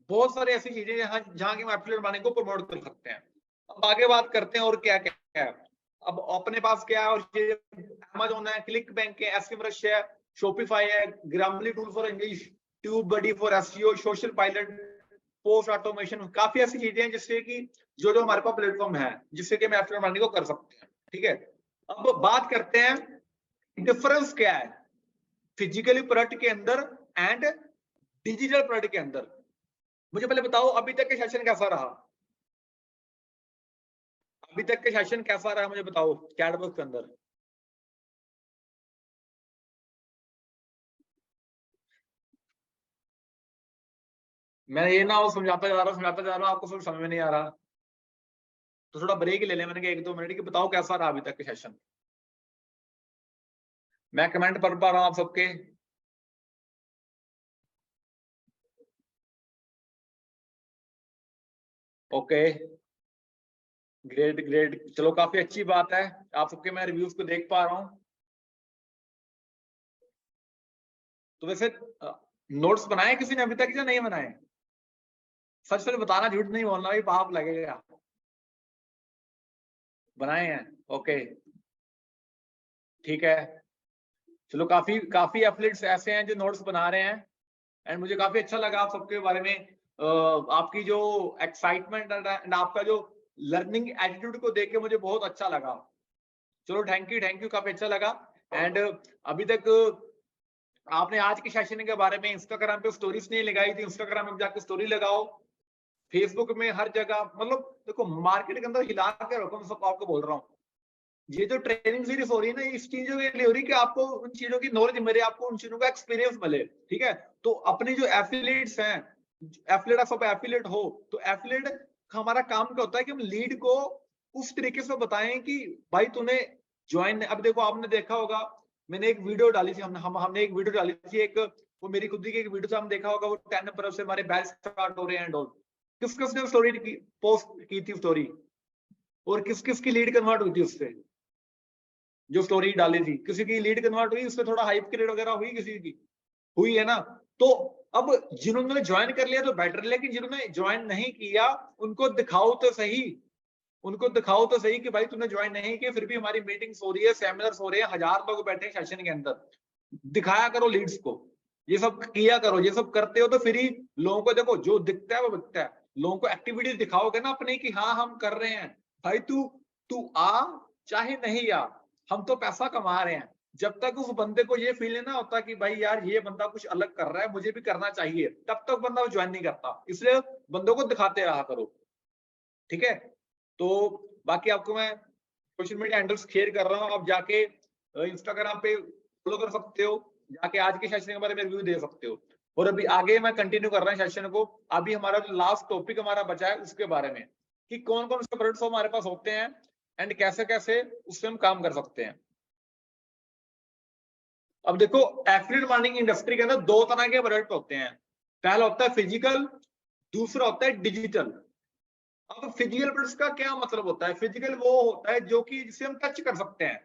बहुत सारी ऐसी चीजें जहां की हम एफिलिएट मार्केटिंग को प्रमोट कर सकते हैं। अब आगे बात करते हैं और क्या क्या है। अब अपने पास क्या है, और ये अमेज़न है, क्लिक बैंक है, एसएमरश है, शॉपिफाई है, Grammarly tool for English, TubeBuddy for SEO, SocialPilot, post automation, काफी ऐसी चीजें हैं जिससे कि जो हमारे पास प्लेटफॉर्म है जिससे कि हम एफिलिएट मार्केटिंग को कर सकते हैं। ठीक है। अब बात करते हैं डिफरेंस क्या है फिजिकली प्रोडक्ट के अंदर एंड डिजिटल प्रोडक्ट के अंदर। मुझे पहले बताओ, अभी तक के सेशन कैसा रहा? अभी तक के सेशन कैसा रहा मुझे बताओ चैट बॉक्स के अंदर। मैं ये ना हो समझाता जा रहा हूँ, आपको सब समझ में नहीं आ रहा, तो थोड़ा ब्रेक ले लें मैंने कहा 1-2 मिनट की। बताओ कैसा रहा अभी तक के सेशन? मैं कमेंट पढ़ पा रहा हूँ आप सबके। ओके, ग्रेट ग्रेट, चलो काफी अच्छी बात है, आप सबके मैं रिव्यूज को देख पा रहा हूँ। तो वैसे नोट्स बनाए किसी ने अभी तक या नहीं बनाए? सच सच बताना, झूठ नहीं बोलना, भाई पाप लगेगा। बनाए हैं, ओके ठीक है। चलो, काफी काफी एथलीट्स ऐसे हैं जो नोट्स बना रहे हैं, एंड मुझे काफी अच्छा लगा आप सबके बारे में। आपकी जो एक्साइटमेंट एंड आपका जो लर्निंग एटीट्यूड को देख के मुझे बहुत अच्छा लगा। चलो थैंक यू, काफी अच्छा लगा। एंड अभी तक आपने आज के सेशन के बारे में इंस्टाग्राम पे स्टोरीज नहीं लगाई थी, इंस्टाग्राम में जाकर स्टोरी लगाओ, फेसबुक में, हर जगह, मतलब देखो मार्केट के अंदर हिला के रखो। मैं सब आपको बोल रहा हूँ, ये जो ट्रेनिंग सीरीज हो रही है ना, इस चीजों के लिए हो रही है कि आपको उन चीजों की नॉलेज मिले, आपको उन चीजों का एक्सपीरियंस मिले। ठीक है। तो अपने जो एफिलिएट्स हैं, एफिलिएट सब एफिलिएट हो, तो एफिलिएट हमारा काम क्या होता है कि हम लीड को उस तरीके से बताएं कि भाई तूने ज्वाइन। अब देखो, आपने देखा होगा, मैंने एक वीडियो डाली थी, हमने एक वीडियो डाली थी, एक वो मेरी खुद की एक वीडियो से हम देखा होगा, वो 10 अप्रैल से हमारे बैच स्टार्ट हो रहे हैं एंड ऑल। किस किसने स्टोरी की पोस्ट की थी स्टोरी, और किस किस की लीड कन्वर्ट हुई थी उससे, जो स्टोरी डाली थी किसी की लीड कन्वर्ट हुई, उससे थोड़ा हाइप क्रिएट वगैरह हुई, किसी की हुई है ना। तो अब जिन्होंने ज्वाइन कर लिया तो बेटर, लेकिन जिन्होंने ज्वाइन नहीं किया उनको दिखाओ तो सही, उनको दिखाओ तो सही कि भाई तुमने ज्वाइन नहीं किया, फिर भी हमारी मीटिंग्स हो रही है, सेमिनार्स हो रहे हैं, 1000 लोग बैठे हैं सेशन के अंदर, दिखाया करो लीड्स को, ये सब किया करो। ये सब करते हो तो फिर ही लोगों को, देखो जो दिखता है वो बिकता है, लोगों को एक्टिविटीज दिखाओगे ना अपनी कि हाँ हम कर रहे हैं, भाई तू तू आ चाहे नहीं आ, हम तो पैसा कमा रहे हैं। जब तक उस बंदे को ये फील ना होता कि भाई यार ये बंदा कुछ अलग कर रहा है, मुझे भी करना चाहिए, तब तक बंदा वो ज्वाइन नहीं करता। इसलिए बंदों को दिखाते रहा करो, ठीक है। तो बाकी आपको मैं सोशल मीडिया हैंडल्स शेयर कर रहा हूँ, आप जाके इंस्टाग्राम पे फॉलो कर सकते हो, जाके आज के सेशन के बारे में रिव्यू दे सकते हो। और अभी आगे मैं कंटिन्यू कर रहा हूँ सेशन को। अभी हमारा जो लास्ट टॉपिक हमारा बचा है उसके बारे में, कि कौन कौन से प्रोडक्ट्स हमारे पास होते हैं एंड कैसे कैसे उससे हम काम कर सकते हैं। अब देखो, एफिलिएट मार्केटिंग इंडस्ट्री के अंदर दो तरह के प्रोडक्ट होते हैं। पहला होता है फिजिकल, दूसरा होता है डिजिटल। अब फिजिकल प्रोडक्ट्स का क्या मतलब होता है? फिजिकल वो होता है जो कि जिसे हम टच कर सकते हैं,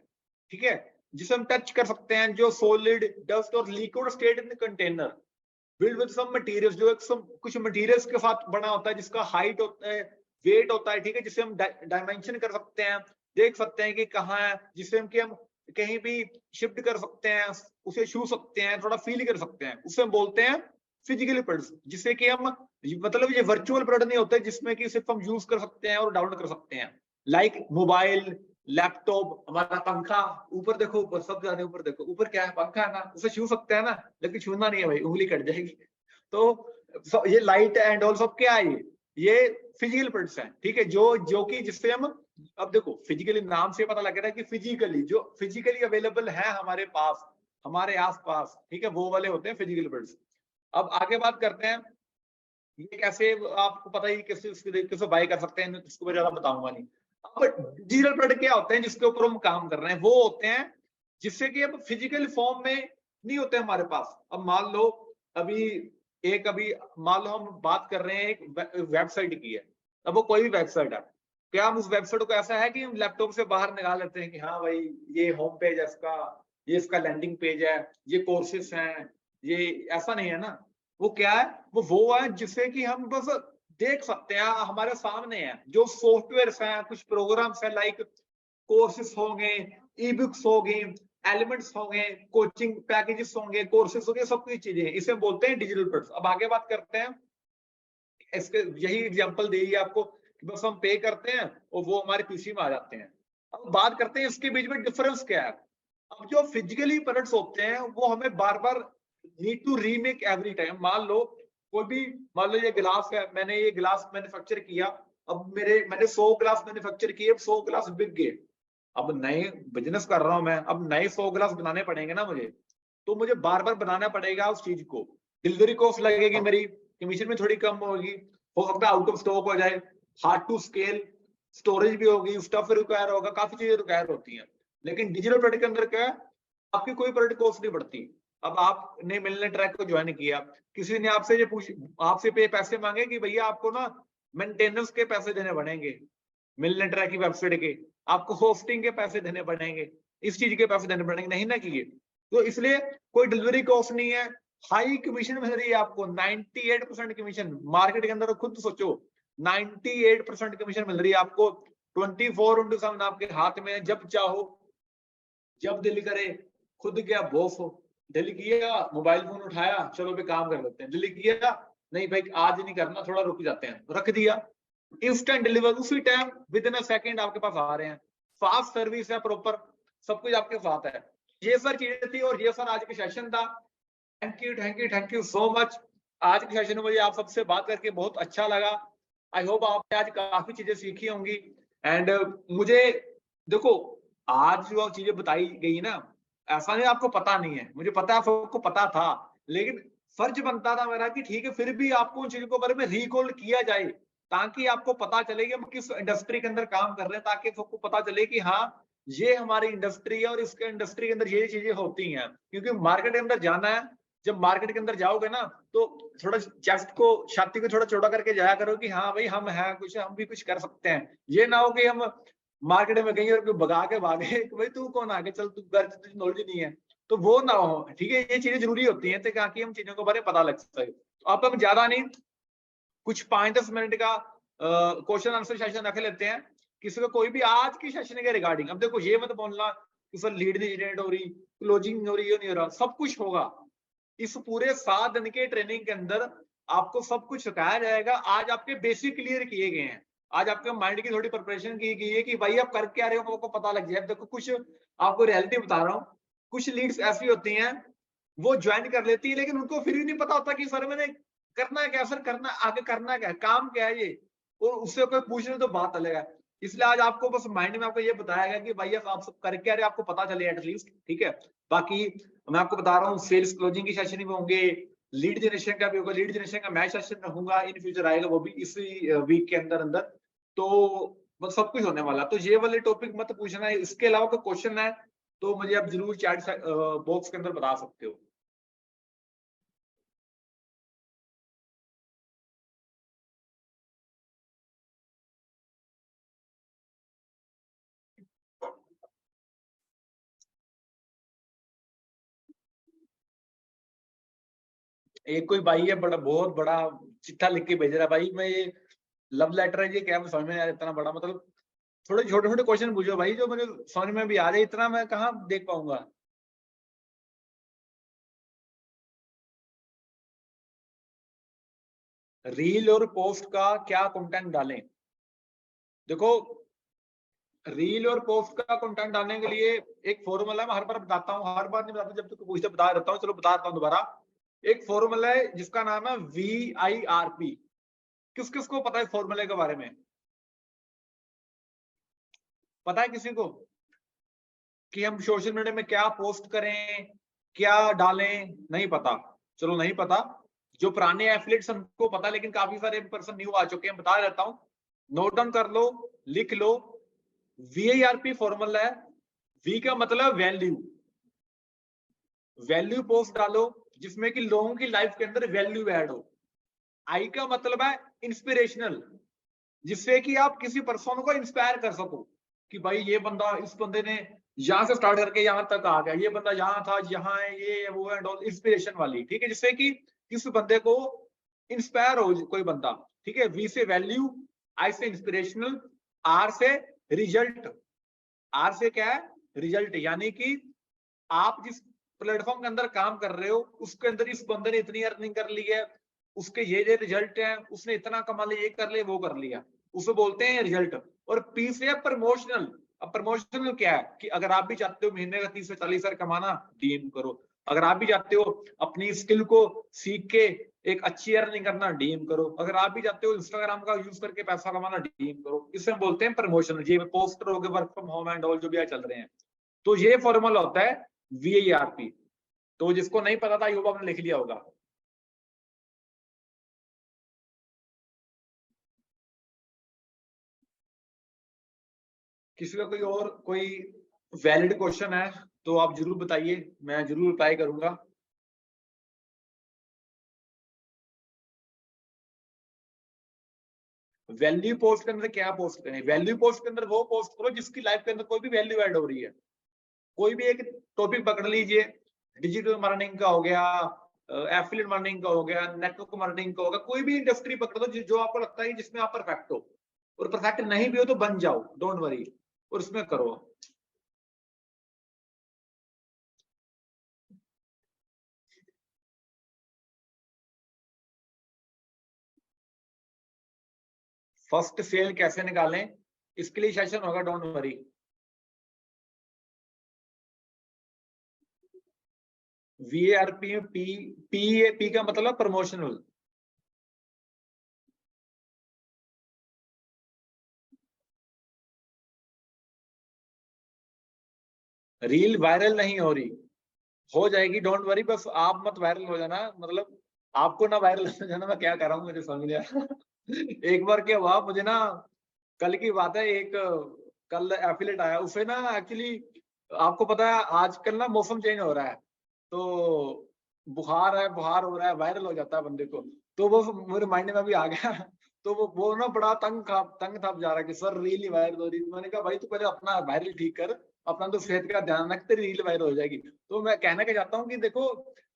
ठीक है, जिसे हम टच कर सकते हैं, जो सॉलिड, डस्ट और liquid state in container, build with some materials, जो कुछ मटेरियल्स के साथ बना होता है, जिसका हाइट होता है, वेट होता है, ठीक है, जिसे हम डायमेंशन कर सकते हैं, देख सकते हैं कि कहाँ है, जिसे हम कहीं भी शिफ्ट कर सकते हैं, उसे छू सकते हैं, थोड़ा फील कर सकते हैं, उसे हम बोलते हैं फिजिकल प्रोडक्ट्स। जिसे कि हम, मतलब ये वर्चुअल प्रोडक्ट नहीं होते जिसमें कि सिर्फ हम यूज कर सकते हैं और डाउनलोड कर सकते हैं, लाइक मोबाइल, लैपटॉप, हमारा पंखा, ऊपर देखो, ऊपर सब जाने, ऊपर देखो, ऊपर क्या है? पंखा है ना, उसे छू सकते हैं ना, लेकिन छूना नहीं है भाई, उंगली कट जाएगी। तो ये लाइट एंड ऑल सब क्या है? ये फिजिकल प्रोडक्ट्स हैं, ठीक है, जो जो कि जिससे हम, अब देखो फिजिकली नाम से पता लग रहा है कि फिजिकली, जो फिजिकली अवेलेबल है हमारे पास, हमारे आसपास, ठीक है, वो वाले होते हैं फिजिकल प्रोडक्ट्स। अब आगे बात करते हैं, ये कैसे, आपको पता ही कैसे बाय कर सकते हैं, इसको मैं ज्यादा बताऊंगा नहीं। अब डिजिटल प्रोडक्ट क्या होते हैं जिसके ऊपर हम काम कर रहे हैं? वो होते हैं जिससे कि अब फिजिकल फॉर्म में नहीं होते हमारे पास। अब मान लो, अभी अभी मान लो हम बात कर रहे हैं एक वेबसाइट की है, अब वो कोई भी वेबसाइट है, क्या हम उस वेबसाइट को ऐसा है कि हम लैपटॉप से बाहर निकाल लेते हैं कि हाँ भाई ये होम पेज है इसका, ये इसका लैंडिंग पेज है, ये कोर्सेस हैं, ये ऐसा नहीं है ना। वो क्या है? वो है जिसे कि हम बस देख सकते हैं, हमारे सामने है, जो सॉफ्टवेयर हैं, कुछ प्रोग्राम्स हैं, लाइक कोर्सेस होंगे, ई बुक्स होंगे, एलिमेंट्स होंगे, कोचिंग पैकेजेस होंगे, कोर्सेस होंगे, सब कुछ चीजें, इसे बोलते हैं डिजिटल प्रोडक्ट्स। अब आगे बात करते हैं, इसके यही एग्जांपल दी है आपको कि बस हम पे करते हैं और वो हमारे पीसी में आ जाते हैं। अब बात करते हैं इसके बीच में डिफरेंस क्या है। अब जो फिजिकली प्रोडक्ट्स होते हैं वो हमें बार बार need to remake every time. मान लो कोई भी, मान लो ये गिलास है, मैंने ये गिलास मैन्युफैक्चर किया, अब मैंने 100 गिलास मैन्युफैक्चर किए, 100 गिलास बिक गए, अब नए बिजनेस कर रहा हूं मैं, अब नए 100 गिलास बनाने पड़ेंगे ना मुझे, तो मुझे बार बार बनाना पड़ेगा उस चीज को, डिलीवरी कॉस्ट लगेगी, मेरी कमीशन में थोड़ी कम होगी, हो सकता है आउट ऑफ स्टॉक हो जाए, हार्ड टू स्केल, स्टोरेज भी होगी, स्टफ रिक्वायर होगा, काफी चीजें रिक्वायर होती हैं। लेकिन डिजिटल प्रोडक्ट के अंदर क्या है, आपकी कोई प्रोडक्ट कॉस्ट नहीं बढ़ती। अब आपने मिलने ट्रैक को ज्वाइन किया, किसी ने आपसे ये पूछ, आपसे पैसे मांगे कि भैया आपको ना मेंटेनेंस के पैसे देने पड़ेंगे, मिलने ट्रैक की वेबसाइट के, आपको होस्टिंग के पैसे देने पड़ेंगे, इस चीज के पैसे देने पड़ेंगे, नहीं ना किए, तो इसलिए कोई डिलीवरी कॉस्ट नहीं है, हाई कमीशन मिल रही है आपको, 98% कमीशन मार्केट के अंदर, खुद सोचो 98% कमीशन मिल रही है आपको, 24/7 आपके हाथ में, जब चाहो, जब दिल करे, खुद क्या बॉस हो, दिल किया मोबाइल फोन उठाया, चलो भी काम कर लेते हैं, दिल किया नहीं भाई आज नहीं करना, थोड़ा रुक जाते हैं, रख दिया, इंस्टेंट डिलीवर, उसी time with in a second आपके पास आ रहे हैं, फास्ट सर्विस है, प्रॉपर सब कुछ आपके साथ है। ये सर चीजें थी और ये सर आज का सेशन था। Thank you so much. आज के सेशन में मुझे आप सबसे बात करके बहुत अच्छा लगा। आई होप आपने आज काफी चीजें सीखी होंगी। एंड मुझे देखो, आज जो चीजें बताई गई ना, ऐसा नहीं आपको पता नहीं है, मुझे पता है सबको पता था, लेकिन फर्ज बनता था मेरा कि ठीक है फिर भी आपको उन चीजों के बारे में रिकॉल किया जाए, ताकि आपको पता चले कि हम किस इंडस्ट्री के अंदर काम कर रहे हैं, ताकि सबको पता चले कि हाँ ये हमारी इंडस्ट्री है और इसके इंडस्ट्री के अंदर ये चीजें होती हैं। क्योंकि मार्केट के अंदर जाना है, जब मार्केट के अंदर जाओगे ना तो थोड़ा चेस्ट को, छाती को थोड़ा चौड़ा करके जाया करो कि हाँ भाई हम हैं कुछ, हम भी कुछ कर सकते हैं। ये ना हो कि हम मार्केट में गए और भगा के भागे कि भाई तू कौन आगे चल, तू घर तुझे नॉलेज नहीं है, तो वो ना हो। ठीक है, ये चीजें जरूरी होती हैं ताकि हम चीजों के बारे में पता लग सके। तो अब हम ज्यादा नहीं, कुछ 5-10 मिनट का क्वेश्चन आंसर सेशन रख लेते हैं, किसी को कोई भी आज की सेशन के रिगार्डिंग। अब देखो ये मत बोलना कि सर लीड नहीं जनरेट हो रही, क्लोजिंग हो रही, ये नहीं हो रहा, सब कुछ होगा। इस पूरे 7 दिन के ट्रेनिंग के अंदर आपको सब कुछ सिखाया जाएगा। आज आपके बेसिक क्लियर किए गए हैं, आज आपके माइंड की थोड़ी प्रिपरेशन की गई है कि भाई आप कर क्या रहे हो, आपको पता लग जाए। देखो कुछ आपको रियलिटी बता रहा हूँ, कुछ लीड्स ऐसी होती हैं वो ज्वाइन कर लेती है लेकिन उनको फिर भी नहीं पता होता कि सर मैंने करना क्या, सर करना आगे करना क्या, काम क्या है ये, और उससे कोई पूछने तो बात अलग है। इसलिए आज आपको बस माइंड में आपको ये बताया गया कि भाई आप सब कर क्या रहे, आपको पता चले एटलीस्ट। ठीक है, बाकी मैं आपको बता रहा हूँ सेल्स क्लोजिंग की सेशन भी होंगे, लीड जनरेशन का भी होगा। लीड जनरेशन का मैं सेशन रखूंगा इन फ्यूचर, आएगा वो भी इसी वीक के अंदर अंदर। तो बस सब कुछ होने वाला। तो ये वाले टॉपिक मत पूछना है, इसके अलावा कोई क्वेश्चन है तो मुझे आप जरूर चैट बॉक्स के अंदर बता सकते हो। एक कोई भाई है बड़ा, बहुत बड़ा चिट्ठा लिख के भेज रहा है भाई, मैं ये लव लेटर है ये क्या, समझ में नहीं आ रहा इतना बड़ा। मतलब थोड़े छोटे छोटे क्वेश्चन पूछो भाई जो मुझे समझ में भी आ जाए, इतना मैं कहाँ देख पाऊंगा। रील और पोस्ट का क्या कंटेंट डालें? देखो रील और पोस्ट का कंटेंट डालने के लिए एक फॉर्मूला मैं हर बार बताता हूँ, हर बार नहीं बताता, जब तक पूछते बता देता हूँ, चलो बता देता हूँ दोबारा। एक फॉर्मूला है जिसका नाम है VIRP। किस किस को पता है फॉर्मूले के बारे में? पता है किसी को कि हम सोशल मीडिया में क्या पोस्ट करें, क्या डालें? नहीं पता, चलो नहीं पता। जो पुराने एफिलिएट्स उनको पता, लेकिन काफी सारे पर्सन न्यू आ चुके हैं, बता देता हूं, नोट डाउन कर लो, लिख लो। VIRP फॉर्मूला है। वी का मतलब वैल्यू, वैल्यू पोस्ट डालो जिसमें कि लोगों की लाइफ के अंदर वैल्यू ऐड हो। आई का मतलब है इंस्पिरेशनल, जिससे कि आप किसी पर्सन को इंस्पायर कर सको कि भाई ये बंदा, इस बंदे ने यहाँ से स्टार्ट करके यहाँ तक आ गया, ये बंदा यहाँ था, यहाँ है, ये है, वो है, इंस्पिरेशन वाली। ठीक है, जिससे कि किस बंदे को इंस्पायर हो कोई बंदा। ठीक है, वी से वैल्यू, आई से इंस्पिरेशनल, आर से रिजल्ट। आर से क्या है? रिजल्ट, यानी कि आप जिस प्लेटफॉर्म के अंदर काम कर रहे हो उसके अंदर इस बंदे ने इतनी अर्निंग कर ली है, उसके ये रिजल्ट है, उसने इतना कमा लिया, ये कर लिया, वो कर लिया, उसे बोलते हैं रिजल्ट। और पी से प्रमोशनल। अब प्रमोशनल क्या है कि अगर आप भी चाहते हो महीने का 30 से 40 हजार कमाना, डीएम करो। अगर आप भी चाहते हो अपनी स्किल को सीख के एक अच्छी अर्निंग करना, डीएम करो। अगर आप भी चाहते हो इंस्टाग्राम का यूज करके पैसा कमाना, डीएम करो। इसे हम बोलते हैं प्रमोशनल। ये पोस्टर हो गए, work from home and all जो भी चल रहे हैं, तो ये फॉर्मूला होता है VIRP। तो जिसको नहीं पता था युवा आपने लिख लिया होगा। किसी का कोई और कोई वैलिड क्वेश्चन है तो आप जरूर बताइए, मैं जरूर रिप्लाई करूंगा। वैल्यू पोस्ट के अंदर क्या पोस्ट करें? वैल्यू पोस्ट के अंदर वो पोस्ट करो जिसकी लाइफ के अंदर कोई भी वैल्यू ऐड हो रही है। कोई भी एक टॉपिक पकड़ लीजिए, डिजिटल मार्केटिंग का हो गया, एफिलिएट मार्केटिंग का हो गया, नेटवर्क मार्केटिंग का होगा, कोई भी इंडस्ट्री पकड़ लो जो आपको लगता है जिसमें आप परफेक्ट हो। और परफेक्ट नहीं भी हो तो बन जाओ, डोंट वरी, और उसमें करो। फर्स्ट सेल कैसे निकालें, इसके लिए सेशन होगा, डोंट वरी। VIRP में पी का मतलब प्रमोशनल। रील वायरल नहीं हो रही, हो जाएगी, डोंट वरी। बस आप मत वायरल हो जाना, मतलब आपको ना वायरल हो जाना। मैं क्या कर रहा हूँ मुझे समझ नहीं आया। एक बार क्या हुआ मुझे ना, कल की बात है, एक कल एफिलेट आया, उसे ना एक्चुअली आपको पता है आजकल ना मौसम चेंज हो रहा है, तो बुखार है, बुखार हो रहा है, वायरल हो जाता है बंदे को, तो वो मेरे माइंड में भी आ गया। तो वो ना बड़ा तंग था जा रहा है कि सर रील ही वायरल हो रही है। मैंने कहा भाई तू पहले अपना वायरल ठीक कर, अपना तो सेहत का ध्यान रख, तेरी रील वायरल हो जाएगी। तो मैं कहना क्या चाहता हूँ कि देखो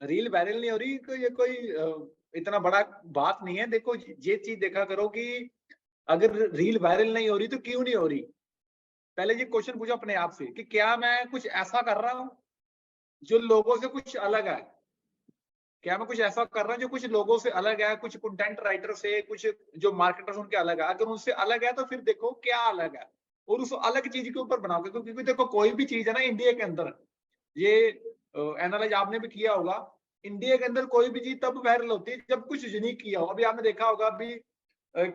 रील वायरल नहीं हो रही, ये कोई इतना बड़ा बात नहीं है। देखो ये चीज देखा करो कि अगर रील वायरल नहीं हो रही तो क्यों नहीं हो रही। पहले ये क्वेश्चन पूछो अपने आप से कि क्या मैं कुछ ऐसा कर रहा हूँ जो लोगों से कुछ अलग है। क्या मैं कुछ ऐसा कर रहा हूँ जो कुछ लोगों से अलग है, कुछ कंटेंट राइटर से, कुछ जो मार्केटर्स उनके अलग है। अगर उनसे अलग है तो फिर देखो क्या अलग है और उस अलग चीज के ऊपर बनाओ। क्योंकि देखो कोई भी चीज है ना इंडिया के अंदर, ये एनालाइज आपने भी किया होगा, इंडिया के अंदर कोई भी चीज तब वायरल होती है जब कुछ यूनिक किया हो। अभी आपने देखा होगा, अभी एक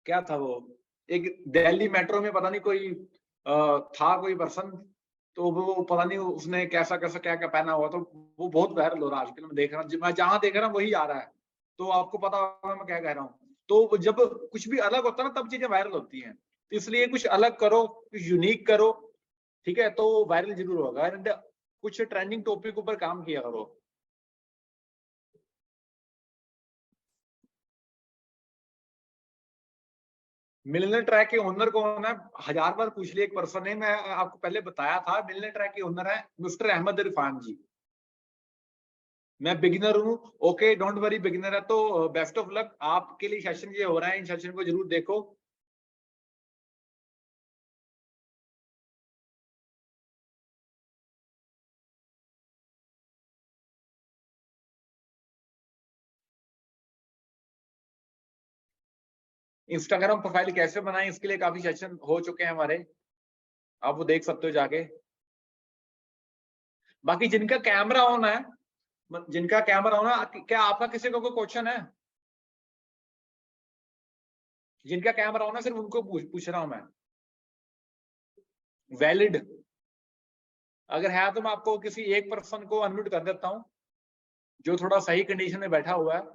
क्या था वो, एक दिल्ली मेट्रो में पता नहीं कोई था कोई पर्सन, तो वो पता नहीं उसने कैसा कैसा क्या क्या पहना हुआ, तो वो बहुत वायरल हो रहा है आजकल। मैं देख रहा हूँ, मैं जहां देख रहा हूँ वही आ रहा है। तो आपको पता होगा मैं क्या कह रहा हूँ। तो जब कुछ भी अलग होता है ना तब चीजें वायरल होती हैं। तो इसलिए कुछ अलग करो, कुछ यूनिक करो, ठीक है, तो वायरल जरूर होगा। कुछ ट्रेंडिंग टॉपिक ऊपर काम किया करो। मिलने ट्रैक के ओनर कौन है? 1000 बार पूछ लिया एक पर्सन ने, मैं आपको पहले बताया था। मिलने ट्रैक के ओनर है मिस्टर अहमद इरफान जी। मैं बिगिनर हूँ, ओके, डोंट वरी, बिगिनर है तो बेस्ट ऑफ लक। आपके लिए सेशन ये हो रहा है, इन सेशन को जरूर देखो। इंस्टाग्राम प्रोफाइल कैसे बनाएं, इसके लिए काफी सेशन हो चुके हैं हमारे, आप वो देख सकते हो जाके। बाकी जिनका कैमरा ऑन है, जिनका कैमरा ऑन है, क्या आपका किसी को कोई क्वेश्चन है? जिनका कैमरा ऑन है सिर्फ उनको पूछ रहा हूं मैं, वैलिड। अगर है तो मैं आपको किसी एक पर्सन को अनम्यूट कर देता हूं जो थोड़ा सही कंडीशन में बैठा हुआ है।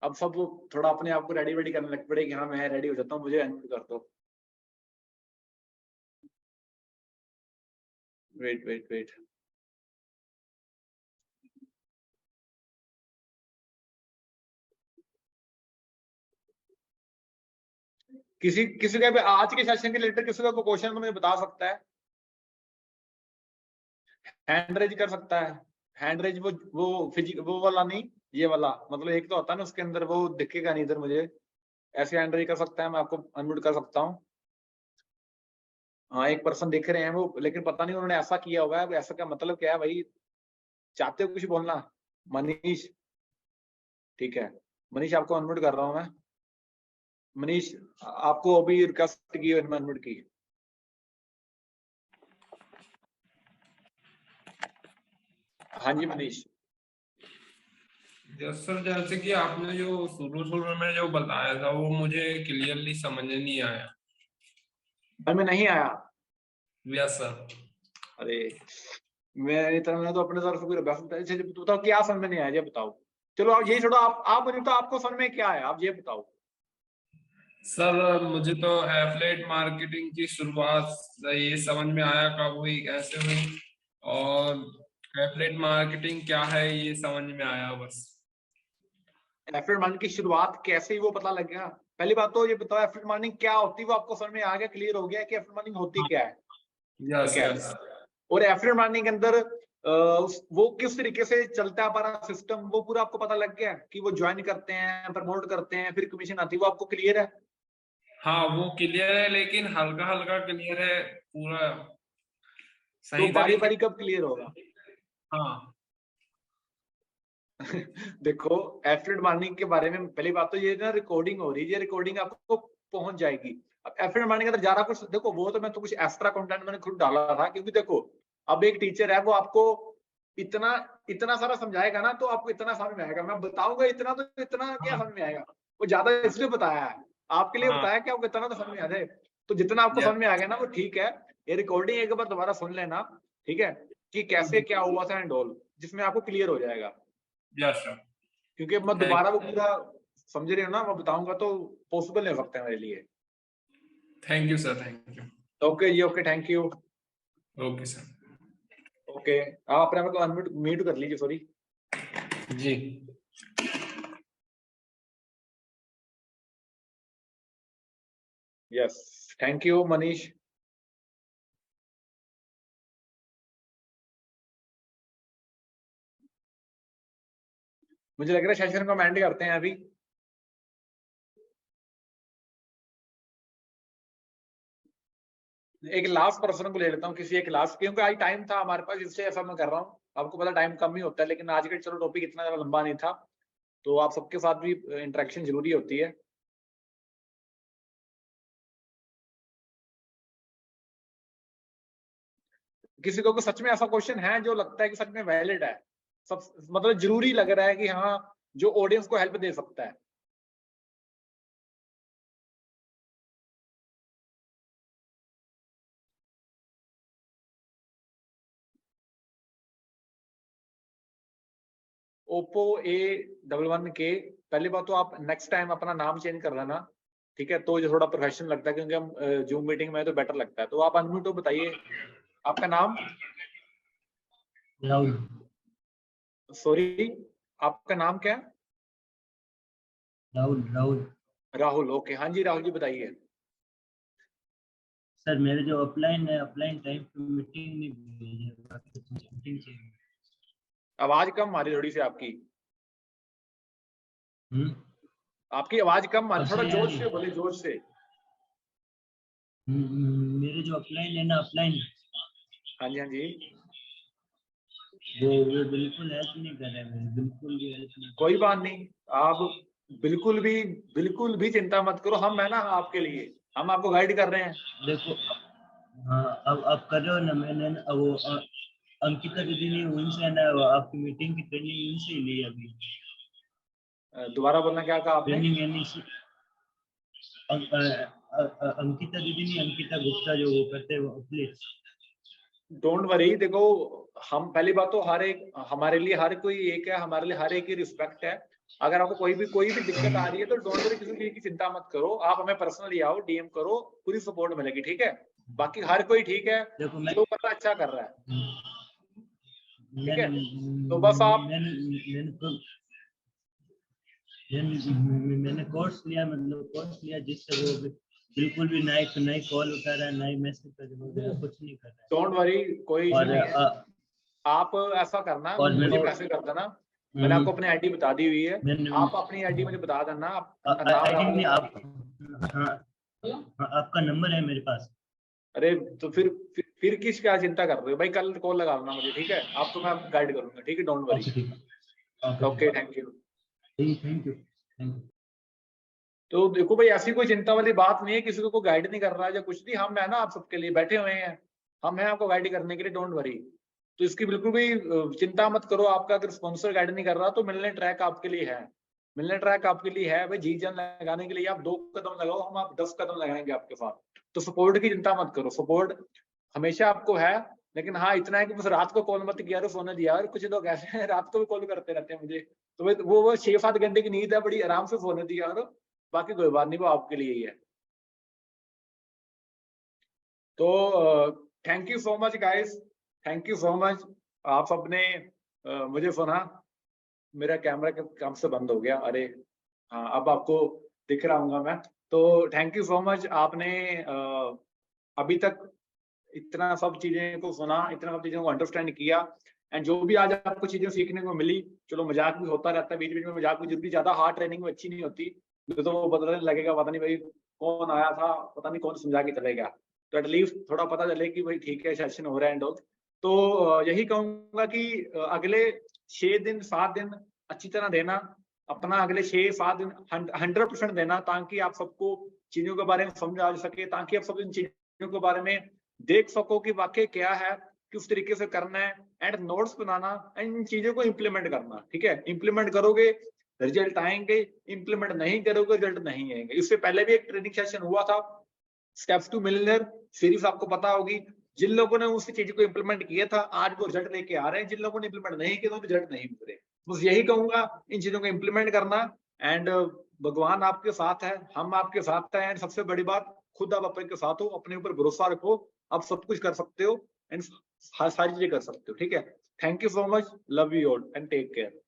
अब सब थोड़ा अपने आप को रेडी वेडी करने लग पड़े कि हाँ मैं रेडी हो जाता हूँ, मुझे अनम्यूट कर दो। वेट वेट वेट, किसी किसी का भी आज के सेशन के रिलेटेड किसी का कोई क्वेश्चन मुझे बता सकता है? हैंड रेज कर सकता है? हैंड रेज वो फिजिक वो वाला नहीं, ये वाला, मतलब एक तो होता है ना उसके अंदर, वो दिखेगा नहीं इधर मुझे। ऐसे हैंड रेज कर सकता है, मैं आपको अनम्यूट कर सकता हूँ। हाँ, एक पर्सन दिख रहे हैं वो, लेकिन पता नहीं उन्होंने ऐसा किया हुआ है। ऐसा क्या मतलब क्या है भाई? चाहते हो कुछ बोलना? मनीष, ठीक है, मनीष आपको अनम्यूट कर रहा हूँ मैं। मनीष, आपको अभी रिक्वेस्ट की अनम्यूट की। हाँ जी मनीष। यस सर, जैसे कि आपने जो शुरू शुरू में जो बताया था वो मुझे क्लियरली समझ नहीं आया। में नहीं आया? Yes sir. अरे मैं तो अपने तरफ से पूरा बताओ क्या समझ में नहीं आया, ये बताओ। चलो आप ये छोड़ो, आप मुझे तो आपको समझ में क्या है, आप ये बताओ। सर मुझे तो एफिलिएट मार्केटिंग की शुरुआत ये समझ में आया कब हुई, कैसे हुई, और एफिलिएट मार्केटिंग क्या है ये समझ में आया बस। एफिलिएट मार्केटिंग की शुरुआत कैसे ही वो पता लग गया। पहली बात तो ये बताओ एफिलिएट मार्केटिंग क्या होती है, वो आपको समझ में आ गया, क्लियर हो गया कि एफिलिएट मार्केटिंग होती क्या है? यस ठीक है। यस। और एफिलिएट मार्केटिंग के अंदर वो किस तरीके से चलता है हमारा सिस्टम, वो पूरा आपको पता लग गया कि वो ज्वाइन करते हैं, प्रमोट करते हैं, फिर कमीशन आती है, वो आपको क्लियर है? हाँ वो क्लियर है, लेकिन हल्का हल्का क्लियर है, पूरा तो सही बारी तरीके। बारी कब क्लियर होगा? हाँ देखो एफिलिएट मार्केटिंग के बारे में पहली बात तो ये ना, रिकॉर्डिंग हो रही है, ये रिकॉर्डिंग आपको पहुंच जाएगी। अब एफिलिएट मार्केटिंग के अंदर ज्यादा कुछ देखो, वो तो मैं तो कुछ एक्स्ट्रा कंटेंट मैंने खुद डाला था, क्योंकि देखो अब एक टीचर है वो आपको इतना इतना सारा समझाएगा ना, तो आपको इतना समझ में आएगा। मैं बताऊंगा इतना, तो इतना क्या समझ में आएगा? वो ज्यादा इसलिए बताया है, आपके लिए हाँ। बताया कि आपको इतना तो समझ में आ जाए। तो जितना आपको समझ में आ गया ना वो ठीक है। ये रिकॉर्डिंग एक बार दोबारा सुन लेना, ठीक है, कि कैसे क्या हुआ था एंड ऑल, जिसमें आपको क्लियर हो जाएगा। Yes sir. क्योंकि अब मैं थैंक दोबारा वो पूरा समझ रही हूँ ना, मैं बताऊंगा तो पॉसिबल नहीं हो सकता है मेरे लिए। Thank you sir, thank you. Okay जी, okay, thank you. Okay sir. Okay, आप अपने आप को अनम्यूट म्यूट कर लीजिए, सॉरी। जी। Yes, thank you Manish. मुझे लग रहा है सेशन को एंड करते हैं अभी। एक लास्ट पर्सन को ले लेता हूँ, किसी एक लास्ट, क्योंकि आज टाइम था हमारे पास, इससे ऐसा मैं कर रहा हूँ। आपको पता टाइम कम ही होता है, लेकिन आज का चलो टॉपिक इतना ज्यादा लंबा नहीं था, तो आप सबके साथ भी इंटरेक्शन जरूरी होती है। किसी को सच में ऐसा क्वेश्चन है जो लगता है कि सच में वैलिड है, सब मतलब जरूरी लग रहा है कि हाँ, जो ऑडियंस को हेल्प दे सकता है? ओप्पो A11 के, पहली बात तो आप नेक्स्ट टाइम अपना नाम चेंज कर लेना, ठीक है? तो जो थोड़ा प्रोफेशनल लगता है, क्योंकि हम जूम मीटिंग में तो बेटर लगता है। तो आप अनम्यूट हो, बताइए आपका नाम। राहुल। सॉरी, आपका नाम क्या है? राहुल। राहुल। राहुल, ओके। हाँ जी राहुल जी, बताइए। सर मेरे जो अपलाइन है, अपलाइन टाइम पे मीटिंग नहीं भेजी है, बाकी तो मीटिंग चाहिए। आवाज कम आ रही थोड़ी सी आपकी। आपकी आवाज कम आ रही, थोड़ा जोर से बोले, जोर से। मेरे जो अपलाइन है ना, अपलाइन, हाँ जी, हाँ जी। वो बिल्कुल हेल्प नहीं कर रहे हैं, बिल्कुल भी हेल्प नहीं। कोई बात नहीं, आप बिल्कुल भी चिंता मत करो, हम है ना आपके लिए, हम आपको गाइड कर रहे हैं। देखो, हाँ अब कर रहे हो ना, मैंने ना वो अंकिता दीदी ने उनसे ना आपकी मीटिंग की ट्रेनिंग उनसे ही ली अभी। दोबारा बोलना, क्या कहा आपने? ट्रेनिंग यानी अंकिता दीदी नहीं, अंकिता गुप्ता जो वो करते हैं वो प्लीज। डोंट वरी, देखो हम पहली बात तो हर एक, हमारे लिए हर कोई एक है, हमारे लिए हर एक की रिस्पेक्ट है। अगर आपको कोई भी दिक्कत आ रही है तो डोंट वरी, किसी की चिंता मत करो, आप हमें पर्सनली आओ, डीएम करो, पूरी सपोर्ट मिलेगी, ठीक है? बाकी हर कोई ठीक है, जो कर रहा है अच्छा कर रहा है, ठीक है? तो बस आप, मैंने कोर्स लिया, मतलब कोर्स लिया जिससे वो बिल्कुल भी ना ही कॉल उठा रहा है, ना ही मैसेज कर रहा है, कुछ नहीं कर रहा है। डोंट वरी, कोई इशू नहीं है। आप ऐसा करना, और मुझे मैसेज कर देना, मैंने आपको अपनी आईडी बता दी हुई है, आप अपनी आईडी मुझे बता देना, आईडी नहीं, आप आपका नंबर है मेरे पास। अरे तो फिर किस क्या चिंता कर रहे हो भाई? कल कॉल लगा लेना मुझे, ठीक है? आप तो मैं गाइड करूंगा, ठीक है? Don't worry. Okay, thank you. Thank you. तो देखो भाई, ऐसी कोई चिंता वाली बात नहीं है, किसी को गाइड नहीं कर रहा है या कुछ नहीं, हम है ना आप सबके लिए बैठे हुए हैं, हम हैं आपको गाइड करने के लिए, डोंट वरी। तो इसकी बिल्कुल भी चिंता मत करो। आपका अगर स्पॉन्सर गाइड नहीं कर रहा तो मिलने ट्रैक आपके लिए है, मिलने ट्रैक आपके लिए है भाई। जी जान लगाने के लिए आप 2 कदम लगाओ, हम आप 10 कदम लगाएंगे आपके साथ। तो सपोर्ट की चिंता मत करो, सपोर्ट हमेशा आपको है। लेकिन हाँ, इतना है कि बस रात को कॉल मत किया करो, सोने दिया। और कुछ लोग ऐसे हैं रात को भी कॉल करते रहते हैं मुझे, तो वो 6-7 घंटे की नींद है, बड़ी आराम से सोने दिया करो। बाकी कोई बात नहीं, वो आपके लिए ही है। तो thank you so much guys, thank you so much. आप सबने मुझे सुना। मेरा कैमरा कब से बंद हो गया? अरे हाँ, अब आपको दिख रहा हूँ मैं। तो थैंक यू सो मच, आपने अभी तक इतना सब चीजें को सुना, इतना सब चीजों को अंडरस्टैंड किया। एंड जो भी आज आपको चीजें सीखने को मिली, चलो मजाक भी होता रहता है बीच बीच में, मजाक भी जरूरी, ज्यादा हार्ड ट्रेनिंग में अच्छी नहीं होती, तो वो बदलने लगेगा, पता नहीं भाई कौन आया था, पता नहीं कौन समझा के चलेगा। तो एटलीस्ट थोड़ा पता चले कि भाई ठीक है, सेशन हो रहा है एंड ऑल। तो यही कहूंगा कि अगले 6 दिन 7 दिन अच्छी तरह देना अपना, अगले 6-7 दिन 100% देना, ताकि आप सबको चीजों के बारे में समझ आ सके, ताकि आप सब इन चीजों के बारे में देख सको कि वाकई क्या है, किस तरीके से करना है, and notes banana, and in चीजों को इम्प्लीमेंट करना, ठीक है? इम्प्लीमेंट करोगे रिजल्ट आएंगे, इम्प्लीमेंट नहीं करोगे रिजल्ट नहीं आएंगे। इससे पहले भी एक ट्रेनिंग सेशन हुआ था, स्टेप्स टू मिलियनेयर सीरीज, आपको पता होगी। जिन लोगों ने उस चीज को इम्प्लीमेंट किया था आज वो रिजल्ट लेके आ रहे हैं, जिन लोगों ने इम्प्लीमेंट नहीं किया तो रिजल्ट नहीं मिल रहे। बस यही कहूंगा, इन चीजों को इम्प्लीमेंट करना, एंड भगवान आपके साथ है, हम आपके साथ हैं। एंड सबसे बड़ी बात, खुद आप अपने के साथ हो, अपने ऊपर भरोसा रखो, आप सब कुछ कर सकते हो, एंड सारी चीजें कर सकते हो। ठीक है, thank you so much, love you all and take care.